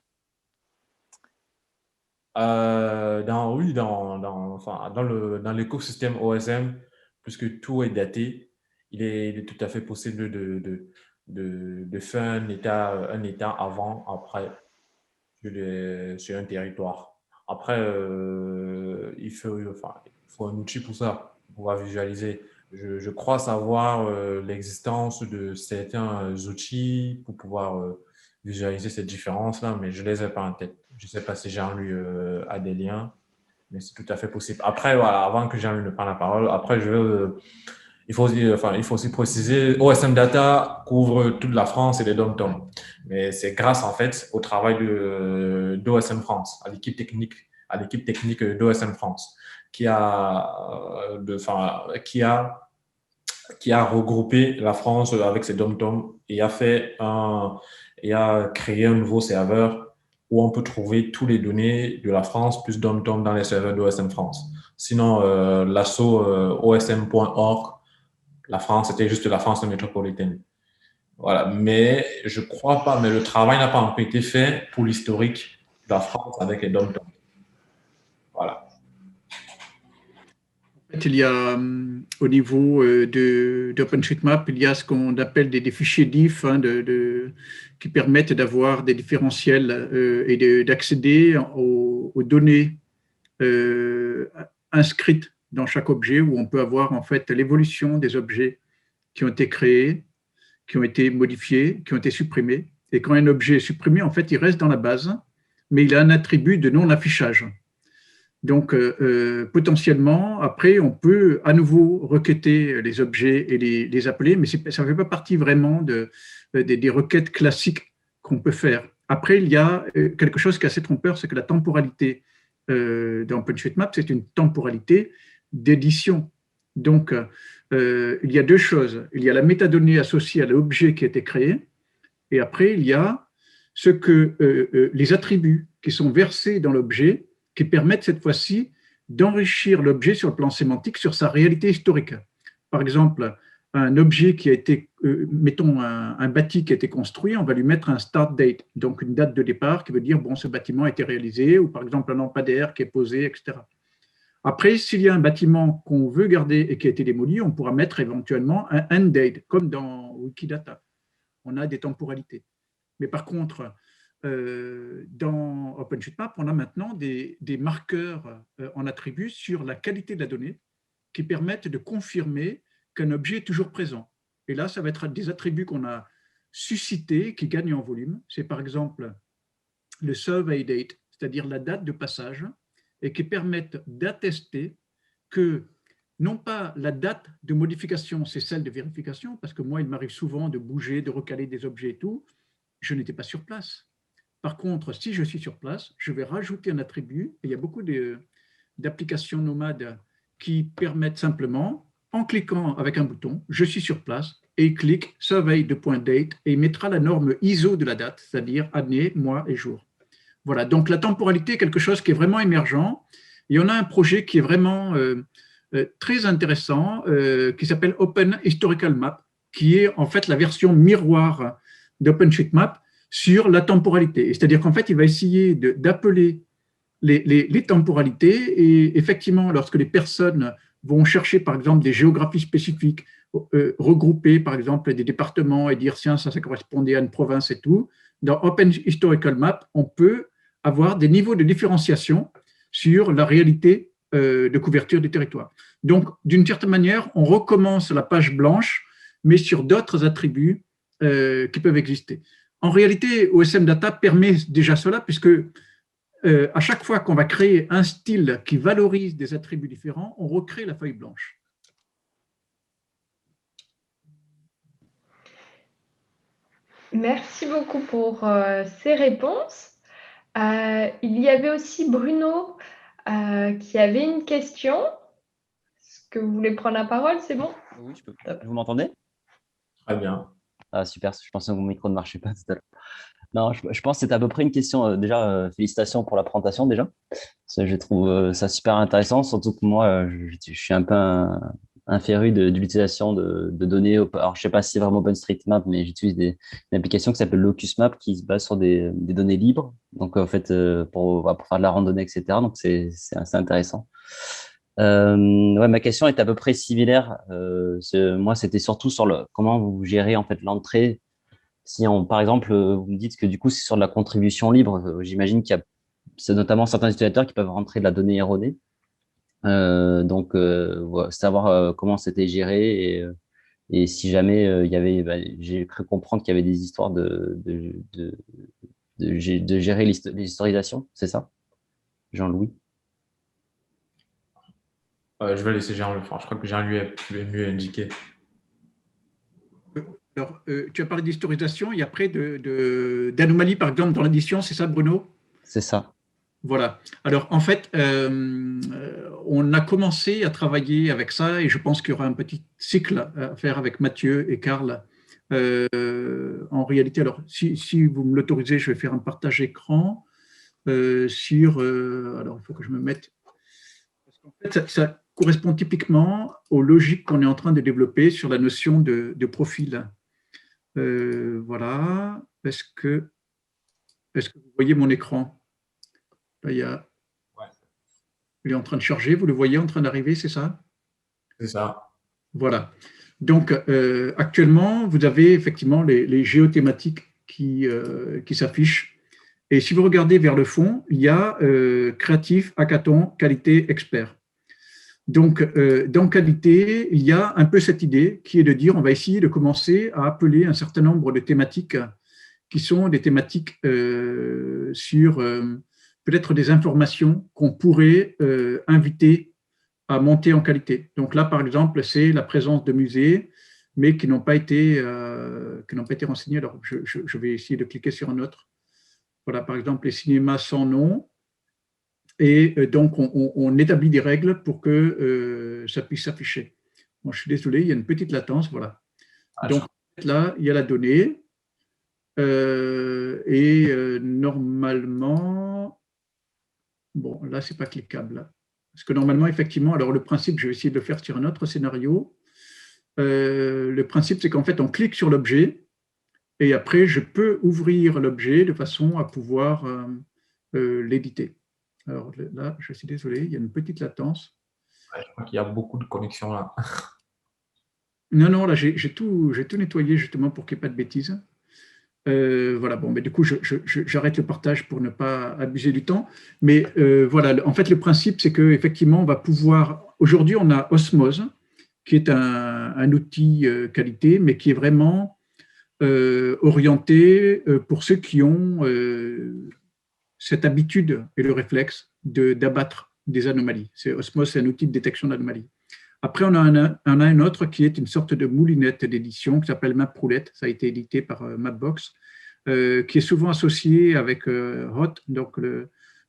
Dans l'écosystème OSM, puisque tout est daté, il est tout à fait possible de faire un état avant, après sur un territoire. Après, il faut un outil pour ça, pour pouvoir visualiser. Je crois savoir l'existence de certains outils pour pouvoir visualiser cette différence-là, mais je ne les ai pas en tête. Je ne sais pas si Jean-Louis a des liens, mais c'est tout à fait possible. Après, voilà, avant que Jean-Louis ne prenne la parole, après, il faut aussi préciser, OSM Data couvre toute la France et les dom-tom. Mais c'est grâce, en fait, au travail d'OSM France, à l'équipe technique d'OSM France, qui a regroupé la France avec ses dom-tom et a créé un nouveau serveur où on peut trouver toutes les données de la France plus dom-tom dans les serveurs d'OSM France. Sinon, l'assaut osm.org, la France, c'était juste la France métropolitaine. Voilà. Mais je crois pas, mais le travail n'a pas encore été fait pour l'historique de la France avec les dom-tom. Voilà. il y a au niveau d'OpenStreetMap, il y a ce qu'on appelle des fichiers diff qui permettent d'avoir des différentiels et d'accéder aux données inscrites dans chaque objet, où on peut avoir en fait l'évolution des objets qui ont été créés, qui ont été modifiés, qui ont été supprimés. Et quand un objet est supprimé, en fait, il reste dans la base, mais il a un attribut de non-affichage. Donc, potentiellement, après, on peut à nouveau requêter les objets et les appeler, mais ça ne fait pas partie vraiment des requêtes classiques qu'on peut faire. Après, il y a quelque chose qui est assez trompeur, c'est que la temporalité dans OpenStreetMap, c'est une temporalité d'édition. Donc, il y a deux choses. Il y a la métadonnée associée à l'objet qui a été créé, et après, il y a les attributs qui sont versés dans l'objet, qui permettent cette fois-ci d'enrichir l'objet sur le plan sémantique, sur sa réalité historique. Par exemple, un objet qui a été, mettons un bâti qui a été construit, on va lui mettre un start date, donc une date de départ qui veut dire, bon, ce bâtiment a été réalisé, ou par exemple un lampadaire qui est posé, etc. Après, s'il y a un bâtiment qu'on veut garder et qui a été démoli, on pourra mettre éventuellement un end date, comme dans Wikidata. On a des temporalités. Mais par contre, dans OpenStreetMap, on a maintenant des marqueurs en attributs sur la qualité de la donnée qui permettent de confirmer qu'un objet est toujours présent. Et là, ça va être des attributs qu'on a suscités, qui gagnent en volume. C'est par exemple le survey date, c'est-à-dire la date de passage, et qui permettent d'attester que non pas la date de modification, c'est celle de vérification, parce que moi, il m'arrive souvent de bouger, de recaler des objets et tout, je n'étais pas sur place. Par contre, si je suis sur place, je vais rajouter un attribut, et il y a beaucoup d'applications nomades qui permettent simplement, en cliquant avec un bouton, je suis sur place, et il clique survey de point date, et il mettra la norme ISO de la date, c'est-à-dire année, mois et jour. Voilà, donc la temporalité est quelque chose qui est vraiment émergent. Et on a un projet qui est vraiment très intéressant, qui s'appelle Open Historical Map, qui est en fait la version miroir d'OpenStreetMap sur la temporalité. C'est-à-dire qu'en fait, il va essayer d'appeler les temporalités, et effectivement, lorsque les personnes vont chercher, par exemple, des géographies spécifiques, regrouper, par exemple, des départements et dire, tiens, ça correspondait à une province et tout, dans Open Historical Map, on peut avoir des niveaux de différenciation sur la réalité de couverture du territoire. Donc, d'une certaine manière, on recommence la page blanche, mais sur d'autres attributs qui peuvent exister. En réalité, OSM Data permet déjà cela, puisque à chaque fois qu'on va créer un style qui valorise des attributs différents, on recrée la feuille blanche. Merci beaucoup pour ces réponses. Il y avait aussi Bruno qui avait une question. Est-ce que vous voulez prendre la parole? C'est bon? Oui, je peux. Vous m'entendez? Très bien. Ah, super, je pensais que mon micro ne marchait pas tout à l'heure. Non, je pense que c'était à peu près une question. Déjà, félicitations pour la présentation déjà. Je trouve ça super intéressant, surtout que moi, je suis un peu un féru de l'utilisation de données. Alors, je ne sais pas si c'est vraiment OpenStreetMap, mais j'utilise une application qui s'appelle LocusMap qui se base sur des données libres. Donc, en fait, pour faire de la randonnée, etc. Donc, c'est assez intéressant. Ouais, ma question est à peu près similaire. Moi, c'était surtout sur comment vous gérez en fait l'entrée. Si par exemple, vous me dites que du coup, c'est sur de la contribution libre, j'imagine qu'il y a c'est notamment certains utilisateurs qui peuvent rentrer de la donnée erronée. Donc, voilà, savoir comment c'était géré et si jamais il y avait, j'ai cru comprendre qu'il y avait des histoires de gérer l'historisation, c'est ça, Jean-Louis? Je vais laisser Jean le faire. Je crois que Jean lui est mieux indiqué. Alors, tu as parlé d'historisation et après d'anomalies, par exemple, dans l'édition, c'est ça, Bruno? C'est ça. Voilà. Alors, en fait, on a commencé à travailler avec ça et je pense qu'il y aura un petit cycle à faire avec Mathieu et Karl. En réalité, alors, si vous me l'autorisez, je vais faire un partage écran sur… alors, il faut que je me mette… Parce qu'en fait, ça correspond typiquement aux logiques qu'on est en train de développer sur la notion de profil. Voilà. Est-ce que vous voyez mon écran? Là, il est en train de charger, vous le voyez en train d'arriver, c'est ça? C'est ça. Voilà. Donc, actuellement, vous avez effectivement les géothématiques qui s'affichent. Et si vous regardez vers le fond, il y a créatif, hackathon, qualité, expert. Donc, dans qualité, il y a un peu cette idée qui est de dire on va essayer de commencer à appeler un certain nombre de thématiques qui sont des thématiques sur peut-être des informations qu'on pourrait inviter à monter en qualité. Donc là, par exemple, c'est la présence de musées, mais qui n'ont pas été renseignés. Alors, je vais essayer de cliquer sur un autre. Voilà, par exemple, les cinémas sans nom. Et donc, on établit des règles pour que ça puisse s'afficher. Bon, je suis désolé, il y a une petite latence. Voilà. Donc, là, il y a la donnée. Normalement, bon, là, ce n'est pas cliquable. Parce que normalement, effectivement, alors le principe, je vais essayer de le faire sur un autre scénario. Le principe, c'est qu'en fait, on clique sur l'objet et après, je peux ouvrir l'objet de façon à pouvoir l'éditer. Alors là, je suis désolé, il y a une petite latence. Ouais, je crois qu'il y a beaucoup de connexions là. Non, là, j'ai tout nettoyé justement pour qu'il n'y ait pas de bêtises. Voilà, bon, mais du coup, j'arrête le partage pour ne pas abuser du temps. Mais voilà, en fait, le principe, c'est qu'effectivement, on va pouvoir. Aujourd'hui, on a Osmose, qui est un outil qualité, mais qui est vraiment orienté pour ceux qui ont cette habitude et le réflexe d'abattre des anomalies. Osmose, c'est un outil de détection d'anomalies. Après, on a un autre qui est une sorte de moulinette d'édition qui s'appelle MapRoulette. Ça a été édité par Mapbox, qui est souvent associé avec HOT, donc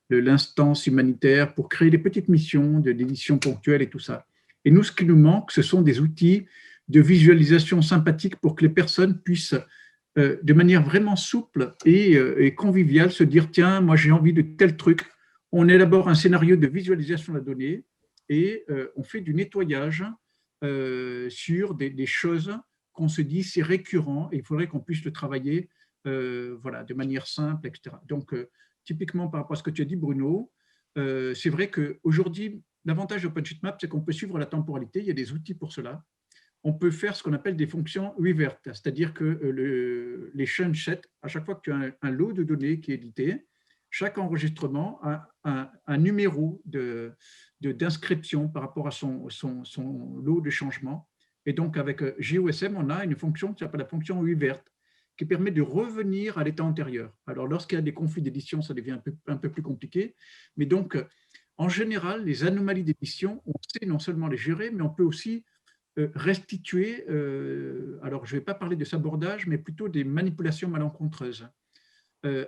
l'instance humanitaire, pour créer des petites missions d'édition ponctuelle et tout ça. Et nous, ce qui nous manque, ce sont des outils de visualisation sympathiques pour que les personnes puissent, de manière vraiment souple et conviviale, se dire « Tiens, moi j'ai envie de tel truc ». On élabore un scénario de visualisation de la donnée et on fait du nettoyage sur des choses qu'on se dit c'est récurrent et il faudrait qu'on puisse le travailler voilà, de manière simple, etc. Donc, typiquement par rapport à ce que tu as dit, Bruno, c'est vrai qu'aujourd'hui, l'avantage d'OpenStreetMap, c'est qu'on peut suivre la temporalité, il y a des outils pour cela. On peut faire ce qu'on appelle des fonctions revert, c'est-à-dire que les change sets, à chaque fois que tu as un lot de données qui est édité, chaque enregistrement a un numéro d'inscription par rapport à son lot de changement. Et donc, avec GOSM, on a une fonction qui s'appelle la fonction revert, qui permet de revenir à l'état antérieur. Alors, lorsqu'il y a des conflits d'édition, ça devient un peu plus compliqué. Mais donc, en général, les anomalies d'édition, on sait non seulement les gérer, mais on peut aussi restituer, alors je ne vais pas parler de sabordage, mais plutôt des manipulations malencontreuses.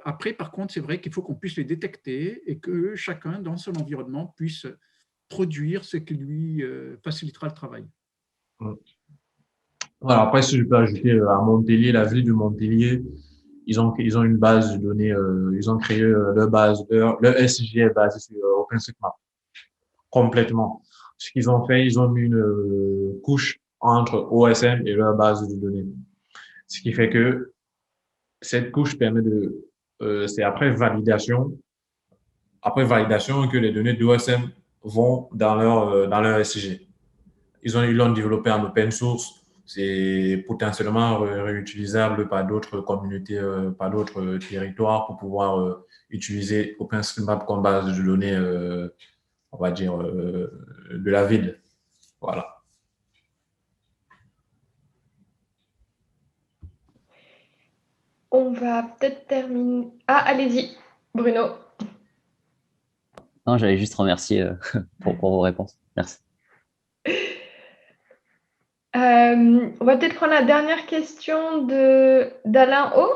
Après, par contre, c'est vrai qu'il faut qu'on puisse les détecter et que chacun, dans son environnement, puisse produire ce qui lui facilitera le travail. Voilà, après, si je peux ajouter à Montpellier, la ville de Montpellier, ils ont une base de données, ils ont créé leur SG est basé sur OpenStreetMap complètement. Ce qu'ils ont fait, ils ont mis une couche entre OSM et leur base de données. Ce qui fait que cette couche permet c'est après validation que les données d'OSM vont dans leur SG. Ils l'ont développé en open source. C'est potentiellement réutilisable par d'autres communautés, par d'autres territoires pour pouvoir utiliser OpenStreetMap comme base de données, on va dire, de la ville. Voilà. On va peut-être terminer. Ah, allez-y, Bruno. Non, j'allais juste remercier pour vos réponses. Merci. On va peut-être prendre la dernière question d'Alain O.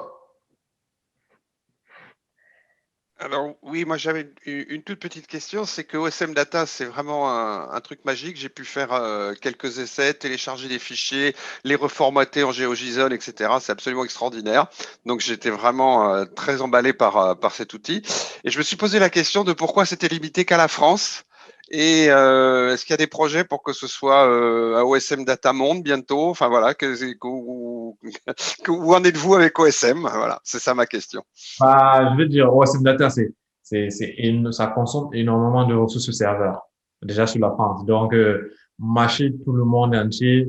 Alors oui, moi j'avais une toute petite question, c'est que OSM Data, c'est vraiment un truc magique. J'ai pu faire quelques essais, télécharger des fichiers, les reformater en GeoJSON, etc. C'est absolument extraordinaire. Donc j'étais vraiment très emballé par cet outil. Et je me suis posé la question de pourquoi c'était limité qu'à la France. Et est-ce qu'il y a des projets pour que ce soit à OSM Data Monde bientôt? Enfin voilà, où en êtes-vous avec OSM? Voilà, c'est ça ma question. Je veux dire, OSM Data, ça consomme énormément de ressources serveurs, déjà sur la France. Donc, mâcher tout le monde entier,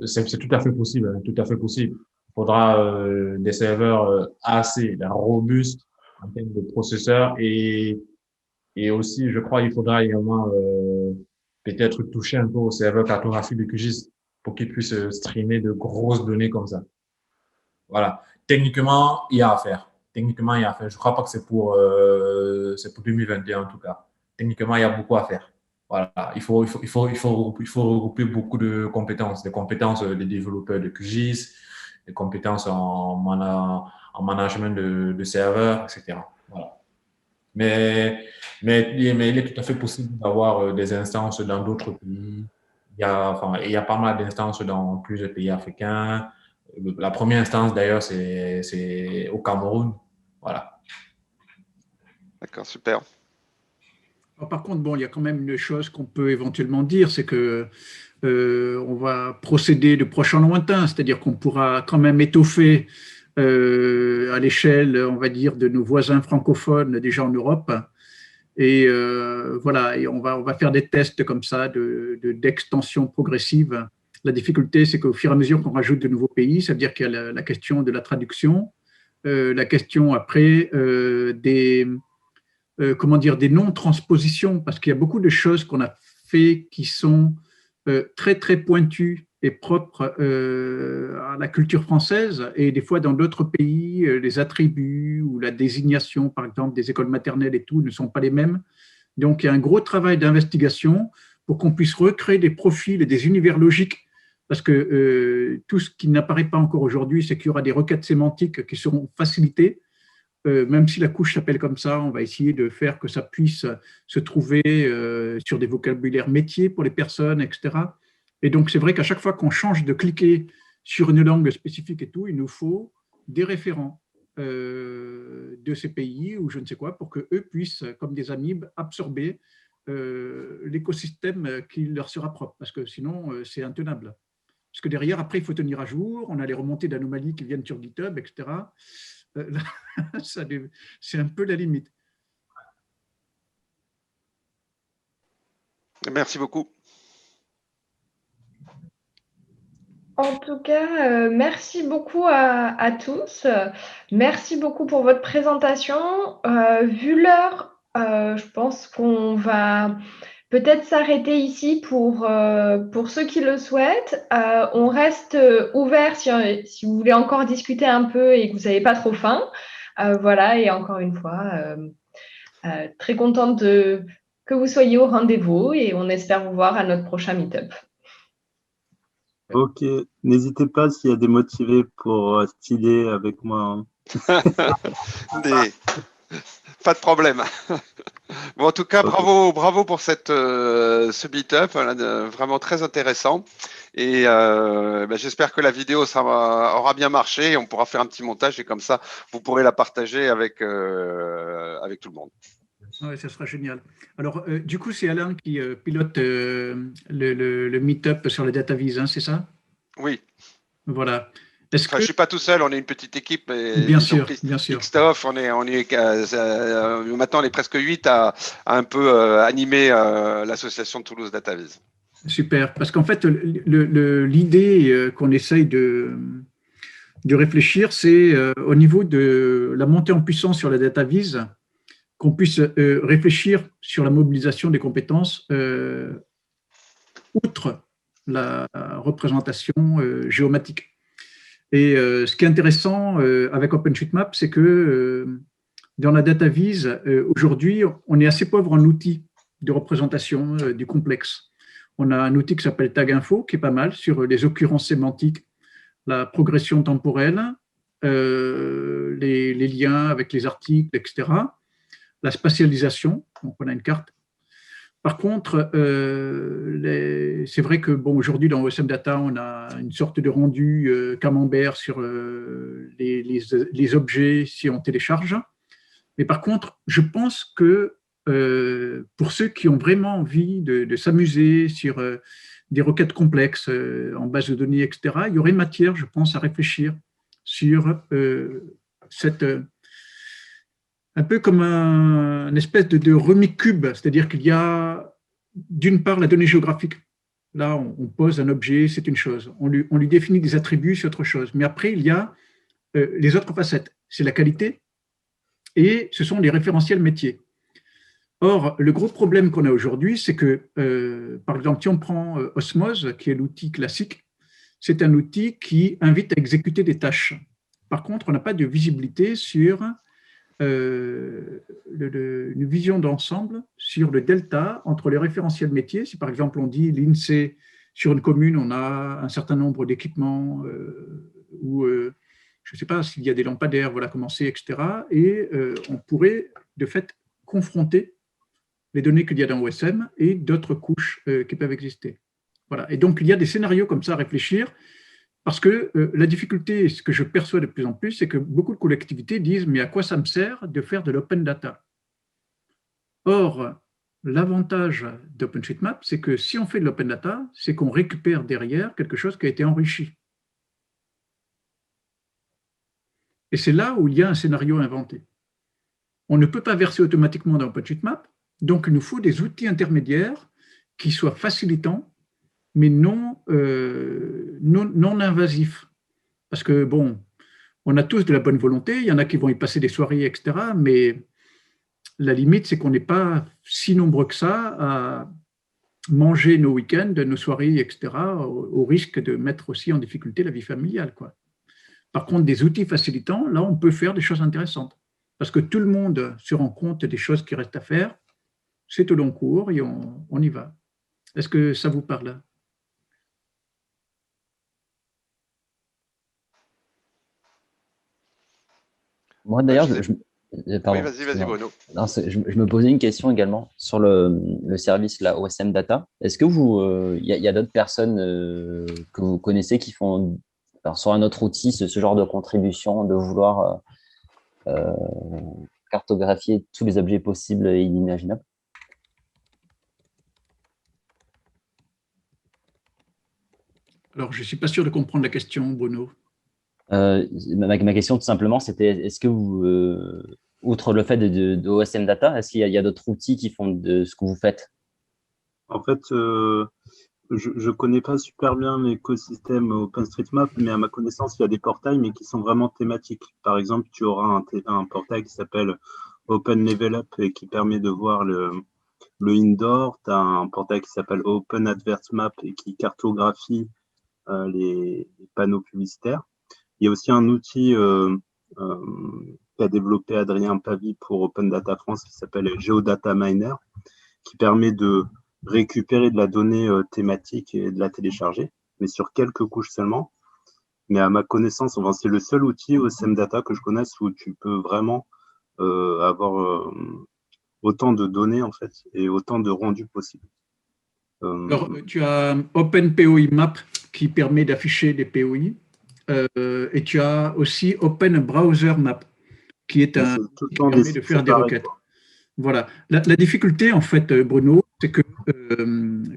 c'est tout à fait possible, hein, tout à fait possible. Il faudra des serveurs assez robustes en termes de processeurs et aussi, je crois, il faudra également peut-être toucher un peu au serveur cartographique de QGIS pour qu'il puisse streamer de grosses données comme ça. Voilà. Techniquement, il y a à faire. Techniquement, il y a à faire. Je ne crois pas que c'est pour 2021 en tout cas. Techniquement, il y a beaucoup à faire. Voilà. Il faut regrouper beaucoup de compétences. Des compétences des développeurs de QGIS, des compétences en management de serveurs, etc. Voilà. Mais il est tout à fait possible d'avoir des instances dans d'autres pays. Il y a pas mal d'instances dans plusieurs pays africains. La première instance, d'ailleurs, c'est au Cameroun. Voilà. D'accord, super. Alors, par contre, bon, il y a quand même une chose qu'on peut éventuellement dire, c'est que on va procéder de proche en lointain, c'est-à-dire qu'on pourra quand même étoffer à l'échelle, on va dire, de nos voisins francophones déjà en Europe. Et voilà, et on va faire des tests comme ça d'extension progressive. La difficulté, c'est qu'au fur et à mesure qu'on rajoute de nouveaux pays, ça veut dire qu'il y a la question de la traduction, la question après comment dire, des non-transpositions, parce qu'il y a beaucoup de choses qu'on a fait qui sont très, très pointues et propres à la culture française, et des fois dans d'autres pays, les attributs ou la désignation, par exemple, des écoles maternelles et tout, ne sont pas les mêmes. Donc, il y a un gros travail d'investigation pour qu'on puisse recréer des profils et des univers logiques, parce que tout ce qui n'apparaît pas encore aujourd'hui, c'est qu'il y aura des requêtes sémantiques qui seront facilitées. Même si la couche s'appelle comme ça, on va essayer de faire que ça puisse se trouver sur des vocabulaires métiers pour les personnes, etc. Et donc, c'est vrai qu'à chaque fois qu'on change de cliquer sur une langue spécifique et tout, il nous faut des référents de ces pays ou je ne sais quoi pour qu'eux puissent, comme des amibes, absorber l'écosystème qui leur sera propre. Parce que sinon, c'est intenable. Parce que derrière, après, il faut tenir à jour. On a les remontées d'anomalies qui viennent sur GitHub, etc. C'est un peu la limite. Merci beaucoup. En tout cas, merci beaucoup à tous. Merci beaucoup pour votre présentation. Vu l'heure, je pense qu'on va peut-être s'arrêter ici pour ceux qui le souhaitent. On reste ouvert si vous voulez encore discuter un peu et que vous n'avez pas trop faim. Voilà, et encore une fois, très contente que vous soyez au rendez-vous et on espère vous voir à notre prochain meet-up. Ok, n'hésitez pas s'il y a des motivés pour styler avec moi. Pas de problème. Bon, en tout cas, bravo pour ce meet-up, vraiment très intéressant. Et j'espère que la vidéo aura bien marché et on pourra faire un petit montage et comme ça, vous pourrez la partager avec tout le monde. Oui, ça sera génial. Alors, du coup, c'est Alain qui pilote le meet-up sur le DataVis, hein, c'est ça? Oui. Voilà. Je ne suis pas tout seul, on est une petite équipe. Bien sûr, bien sûr. Christophe, maintenant on est presque 8 à un peu animer l'association de Toulouse DataVis. Super, parce qu'en fait, l'idée qu'on essaye de réfléchir, c'est au niveau de la montée en puissance sur la DataVis, qu'on puisse réfléchir sur la mobilisation des compétences outre la représentation géomatique. Et ce qui est intéressant avec OpenStreetMap, c'est que dans la DataVis, aujourd'hui, on est assez pauvre en outils de représentation du complexe. On a un outil qui s'appelle TagInfo, qui est pas mal, sur les occurrences sémantiques, la progression temporelle, les liens avec les articles, etc. La spatialisation, donc on a une carte. Par contre, c'est vrai que aujourd'hui dans OSM Data, on a une sorte de rendu camembert sur les objets si on télécharge. Mais par contre, je pense que pour ceux qui ont vraiment envie de s'amuser sur des requêtes complexes en base de données, etc., il y aurait matière, je pense, à réfléchir sur cette... un peu comme une espèce de remix-cube, c'est-à-dire qu'il y a d'une part la donnée géographique Là, on pose un objet, c'est une chose. On lui définit des attributs, c'est autre chose. Mais après, il y a les autres facettes. C'est la qualité et ce sont les référentiels métiers. Or, le gros problème qu'on a aujourd'hui, c'est que, par exemple, si on prend Osmose, qui est l'outil classique, c'est un outil qui invite à exécuter des tâches. Par contre, on n'a pas de visibilité sur une vision d'ensemble sur le delta entre les référentiels métiers. Si par exemple on dit l'INSEE, sur une commune, on a un certain nombre d'équipements ou je ne sais pas s'il y a des lampadaires, voilà comment c'est, etc. Et on pourrait de fait confronter les données qu'il y a dans OSM et d'autres couches qui peuvent exister. Voilà. Et donc, il y a des scénarios comme ça à réfléchir, parce que la difficulté, ce que je perçois de plus en plus, c'est que beaucoup de collectivités disent « mais à quoi ça me sert de faire de l'open data ?» Or, l'avantage d'OpenStreetMap, c'est que si on fait de l'open data, c'est qu'on récupère derrière quelque chose qui a été enrichi. Et c'est là où il y a un scénario inventé. On ne peut pas verser automatiquement dans OpenStreetMap, donc il nous faut des outils intermédiaires qui soient facilitants, mais non invasifs. Parce que, bon, on a tous de la bonne volonté, il y en a qui vont y passer des soirées, etc., mais la limite, c'est qu'on n'est pas si nombreux que ça à manger nos week-ends, nos soirées, etc., au risque de mettre aussi en difficulté la vie familiale, quoi. Par contre, des outils facilitants, là, on peut faire des choses intéressantes. Parce que tout le monde se rend compte des choses qui restent à faire, c'est au long cours et on y va. Est-ce que ça vous parle? Moi, d'ailleurs, pardon, Oui, vas-y, Bruno. non, je me posais une question également sur le service là, OSM Data. Est-ce que il y a d'autres personnes que vous connaissez qui font, alors, sur un autre outil, ce genre de contribution, de vouloir cartographier tous les objets possibles et inimaginables? Alors, je ne suis pas sûr de comprendre la question, Bruno. Ma question, tout simplement, c'était est-ce que vous, outre le fait de OSM Data, est-ce qu'il y a d'autres outils qui font de ce que vous faites? En fait, je ne connais pas super bien l'écosystème OpenStreetMap, mais à ma connaissance, il y a des portails, mais qui sont vraiment thématiques. Par exemple, tu auras un portail qui s'appelle Open Level Up et qui permet de voir le indoor. Tu as un portail qui s'appelle Open Adverse Map et qui cartographie les panneaux publicitaires. Il y a aussi un outil qu'a développé Adrien Pavy pour Open Data France qui s'appelle Geodata Miner, qui permet de récupérer de la donnée thématique et de la télécharger, mais sur quelques couches seulement. Mais à ma connaissance, enfin, c'est le seul outil OSM Data que je connaisse où tu peux vraiment avoir autant de données en fait et autant de rendus possibles. Alors, tu as OpenPOI Map qui permet d'afficher des POI et tu as aussi Open Browser Map qui est qui permet de faire des requêtes. Voilà. La difficulté, en fait, Bruno, c'est que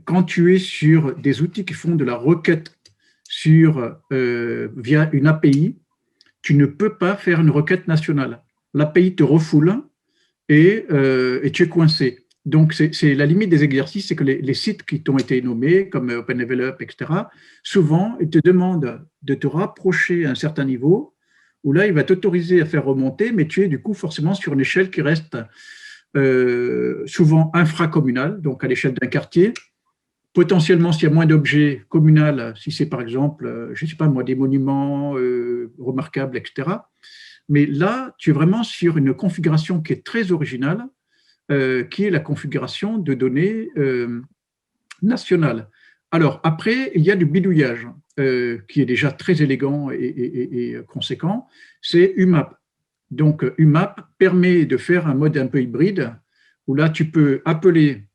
quand tu es sur des outils qui font de la requête via une API, tu ne peux pas faire une requête nationale. L'API te refoule et tu es coincé. Donc, c'est la limite des exercices, c'est que les sites qui t'ont été nommés, comme OpenLevelUp, etc., souvent, ils te demandent de te rapprocher à un certain niveau, où là, il va t'autoriser à faire remonter, mais tu es du coup forcément sur une échelle qui reste souvent infracommunale, donc à l'échelle d'un quartier. Potentiellement, s'il y a moins d'objets communaux, si c'est par exemple, je ne sais pas moi, des monuments remarquables, etc. Mais là, tu es vraiment sur une configuration qui est très originale, qui est la configuration de données nationales. Alors, après, il y a du bidouillage, qui est déjà très élégant et conséquent, c'est UMAP. Donc, UMAP permet de faire un mode un peu hybride, où là, tu peux appeler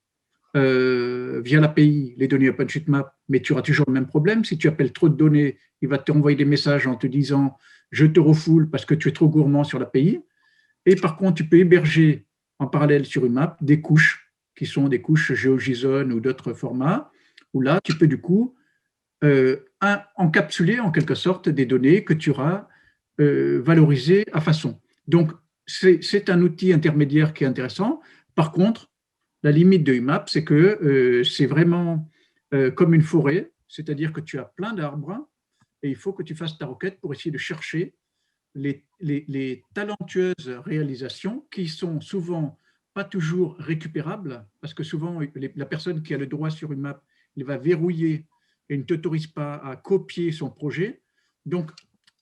via l'API les données OpenStreetMap, mais tu auras toujours le même problème. Si tu appelles trop de données, il va t'envoyer des messages en te disant « je te refoule parce que tu es trop gourmand sur l'API ». Et par contre, tu peux héberger en parallèle sur UMAP des couches qui sont des couches GeoJSON ou d'autres formats, où là, tu peux du coup encapsuler en quelque sorte des données que tu auras valorisées à façon. Donc, c'est un outil intermédiaire qui est intéressant. Par contre, la limite de UMAP, c'est que c'est vraiment comme une forêt, c'est-à-dire que tu as plein d'arbres et il faut que tu fasses ta requête pour essayer de chercher les talentueuses réalisations qui sont souvent pas toujours récupérables, parce que souvent, la personne qui a le droit sur une map, il va verrouiller et ne t'autorise pas à copier son projet. Donc,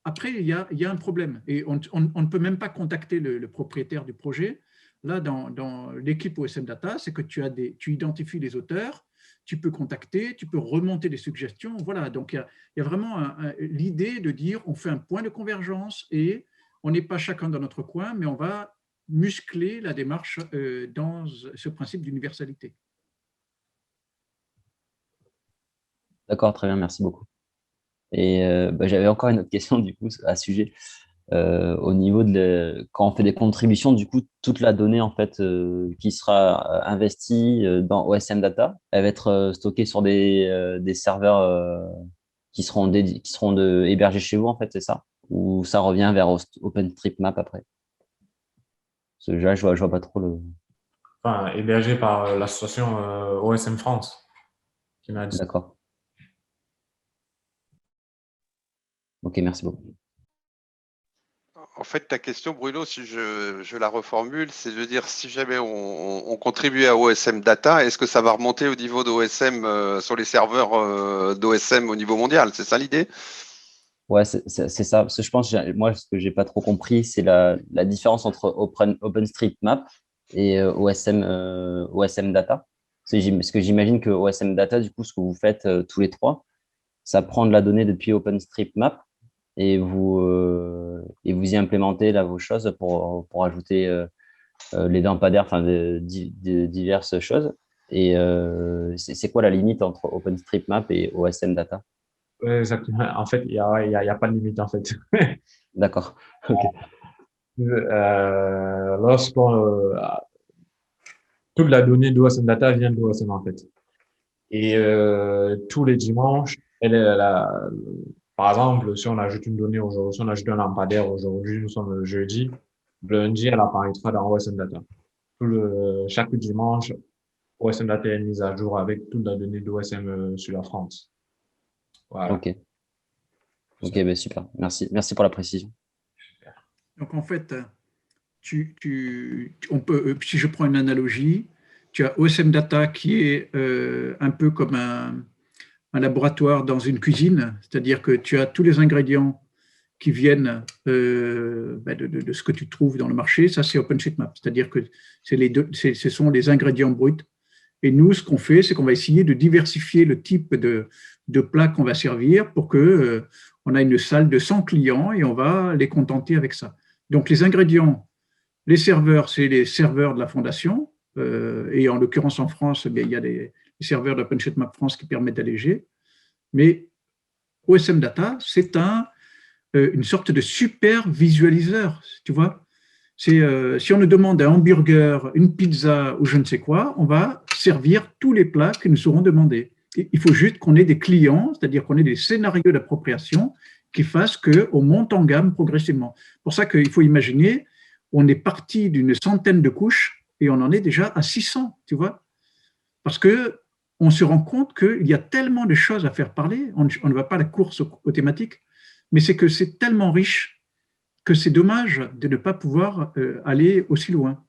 après, il y a un problème. Et on ne peut même pas contacter le propriétaire du projet. Là, dans l'équipe OSM Data, c'est que tu identifies les auteurs, tu peux contacter, tu peux remonter des suggestions. Voilà, donc il y a vraiment l'idée de dire on fait un point de convergence et on n'est pas chacun dans notre coin, mais on va muscler la démarche dans ce principe d'universalité. D'accord, très bien, merci beaucoup. Et j'avais encore une autre question du coup à ce sujet. Au niveau quand on fait des contributions, du coup, toute la donnée en fait qui sera investie dans OSM Data, elle va être stockée sur des serveurs qui seront hébergés chez vous en fait, c'est ça? Ou ça revient vers OpenStreetMap après? Parce que là, je vois pas trop le. Enfin, hébergé par l'association OSM France, qui m'a dit. D'accord. Ok, merci beaucoup. En fait, ta question, Bruno, si je la reformule, c'est de dire si jamais on contribue à OSM Data, est-ce que ça va remonter au niveau d'OSM sur les serveurs d'OSM au niveau mondial? C'est ça l'idée? Ouais, c'est ça. Parce que je pense, moi, ce que j'ai pas trop compris, c'est la différence entre OpenStreetMap et OSM Data. Parce que j'imagine que OSM Data, du coup, ce que vous faites tous les trois, ça prend de la donnée depuis OpenStreetMap et vous y implémentez là vos choses pour ajouter les lampadaires, enfin de diverses choses. Et c'est quoi la limite entre OpenStreetMap et OSM Data? Ouais, exactement. En fait, il y a pas de limite, en fait. D'accord. Ok. Lorsqu'on toute la donnée d'OSM Data vient d'OSM, en fait. Et tous les dimanches, par exemple, si on ajoute une donnée aujourd'hui, si on ajoute un lampadaire aujourd'hui, nous sommes le jeudi, lundi, elle apparaîtra dans OSM Data. Chaque dimanche, OSM Data est mise à jour avec toute la donnée d'OSM sur la France. Voilà. Ok. Ok, ben super. Merci pour la précision. Donc, en fait, on peut, si je prends une analogie, tu as OSM Data qui est un peu comme un laboratoire dans une cuisine, c'est-à-dire que tu as tous les ingrédients qui viennent de ce que tu trouves dans le marché. Ça, c'est OpenStreetMap, c'est-à-dire que ce sont les ingrédients bruts. Et nous, ce qu'on fait, c'est qu'on va essayer de diversifier le type de plats qu'on va servir pour que on a une salle de 100 clients et on va les contenter avec ça. Donc, les ingrédients, les serveurs, c'est les serveurs de la fondation. Et en l'occurrence, en France, il y a les serveurs d'OpenStreetMap France qui permettent d'alléger. Mais OSM Data, c'est une sorte de super visualiseur, tu vois. Si on nous demande un hamburger, une pizza ou je ne sais quoi, on va servir tous les plats que nous serons demandés. Il faut juste qu'on ait des clients, c'est-à-dire qu'on ait des scénarios d'appropriation qui fassent qu'on monte en gamme progressivement. C'est pour ça qu'il faut imaginer, on est parti d'une centaine de couches et on en est déjà à 600, tu vois. Parce qu'on se rend compte qu'il y a tellement de choses à faire parler, on ne va pas à la course aux thématiques, mais c'est que c'est tellement riche que c'est dommage de ne pas pouvoir aller aussi loin.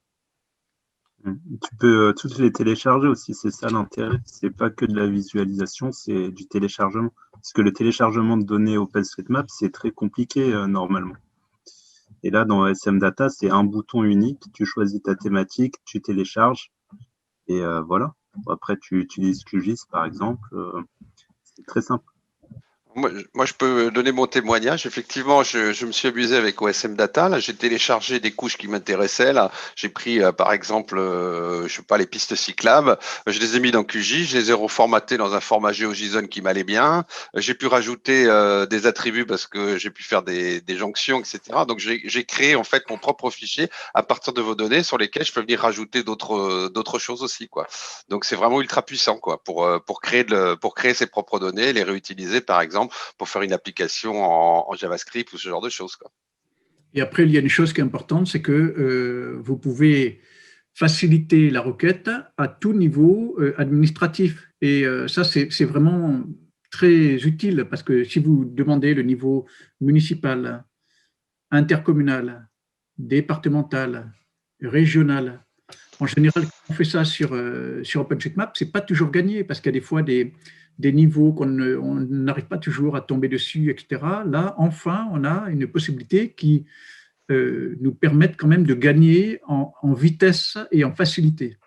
Tu peux toutes les télécharger aussi, c'est ça l'intérêt. C'est pas que de la visualisation, c'est du téléchargement. Parce que le téléchargement de données OpenStreetMap, c'est très compliqué normalement. Et là, dans SM Data, c'est un bouton unique. Tu choisis ta thématique, tu télécharges, et voilà. Après, tu utilises QGIS, par exemple. C'est très simple. Moi, je peux donner mon témoignage. Effectivement, je me suis amusé avec OSM Data. Là, j'ai téléchargé des couches qui m'intéressaient. Là, j'ai pris, par exemple, je sais pas, les pistes cyclables. Je les ai mis dans QGIS. Je les ai reformatés dans un format GeoJSON qui m'allait bien. J'ai pu rajouter des attributs parce que j'ai pu faire des jonctions, etc. Donc, j'ai créé en fait mon propre fichier à partir de vos données sur lesquelles je peux venir rajouter d'autres choses aussi, quoi. Donc, c'est vraiment ultra puissant, quoi, pour créer ses propres données, les réutiliser, par exemple, pour faire une application en JavaScript ou ce genre de choses, quoi. Et après, il y a une chose qui est importante, c'est que vous pouvez faciliter la requête à tout niveau administratif. Et ça, c'est vraiment très utile parce que si vous demandez le niveau municipal, intercommunal, départemental, régional, en général, quand on fait ça sur OpenStreetMap, ce n'est pas toujours gagné parce qu'il y a des fois des niveaux qu'on n'arrive pas toujours à tomber dessus, etc. Là, enfin, on a une possibilité qui nous permettent quand même de gagner en vitesse et en facilité.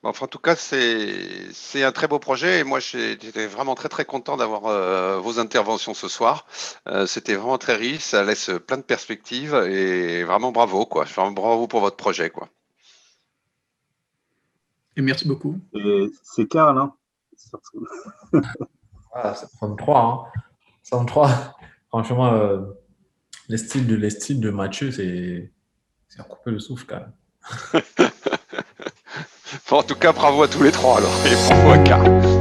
Enfin, en tout cas, c'est un très beau projet et moi, j'étais vraiment très, très content d'avoir vos interventions ce soir. C'était vraiment très riche, ça laisse plein de perspectives et vraiment bravo, quoi. Vraiment bravo pour votre projet, quoi. Et merci beaucoup. Et c'est Karl, hein, surtout. Voilà, c'est 33. Hein. 63. Franchement, les styles de Mathieu, c'est à couper le souffle, quand même. Bon, en tout cas, bravo à tous les trois alors et bravo à Karl.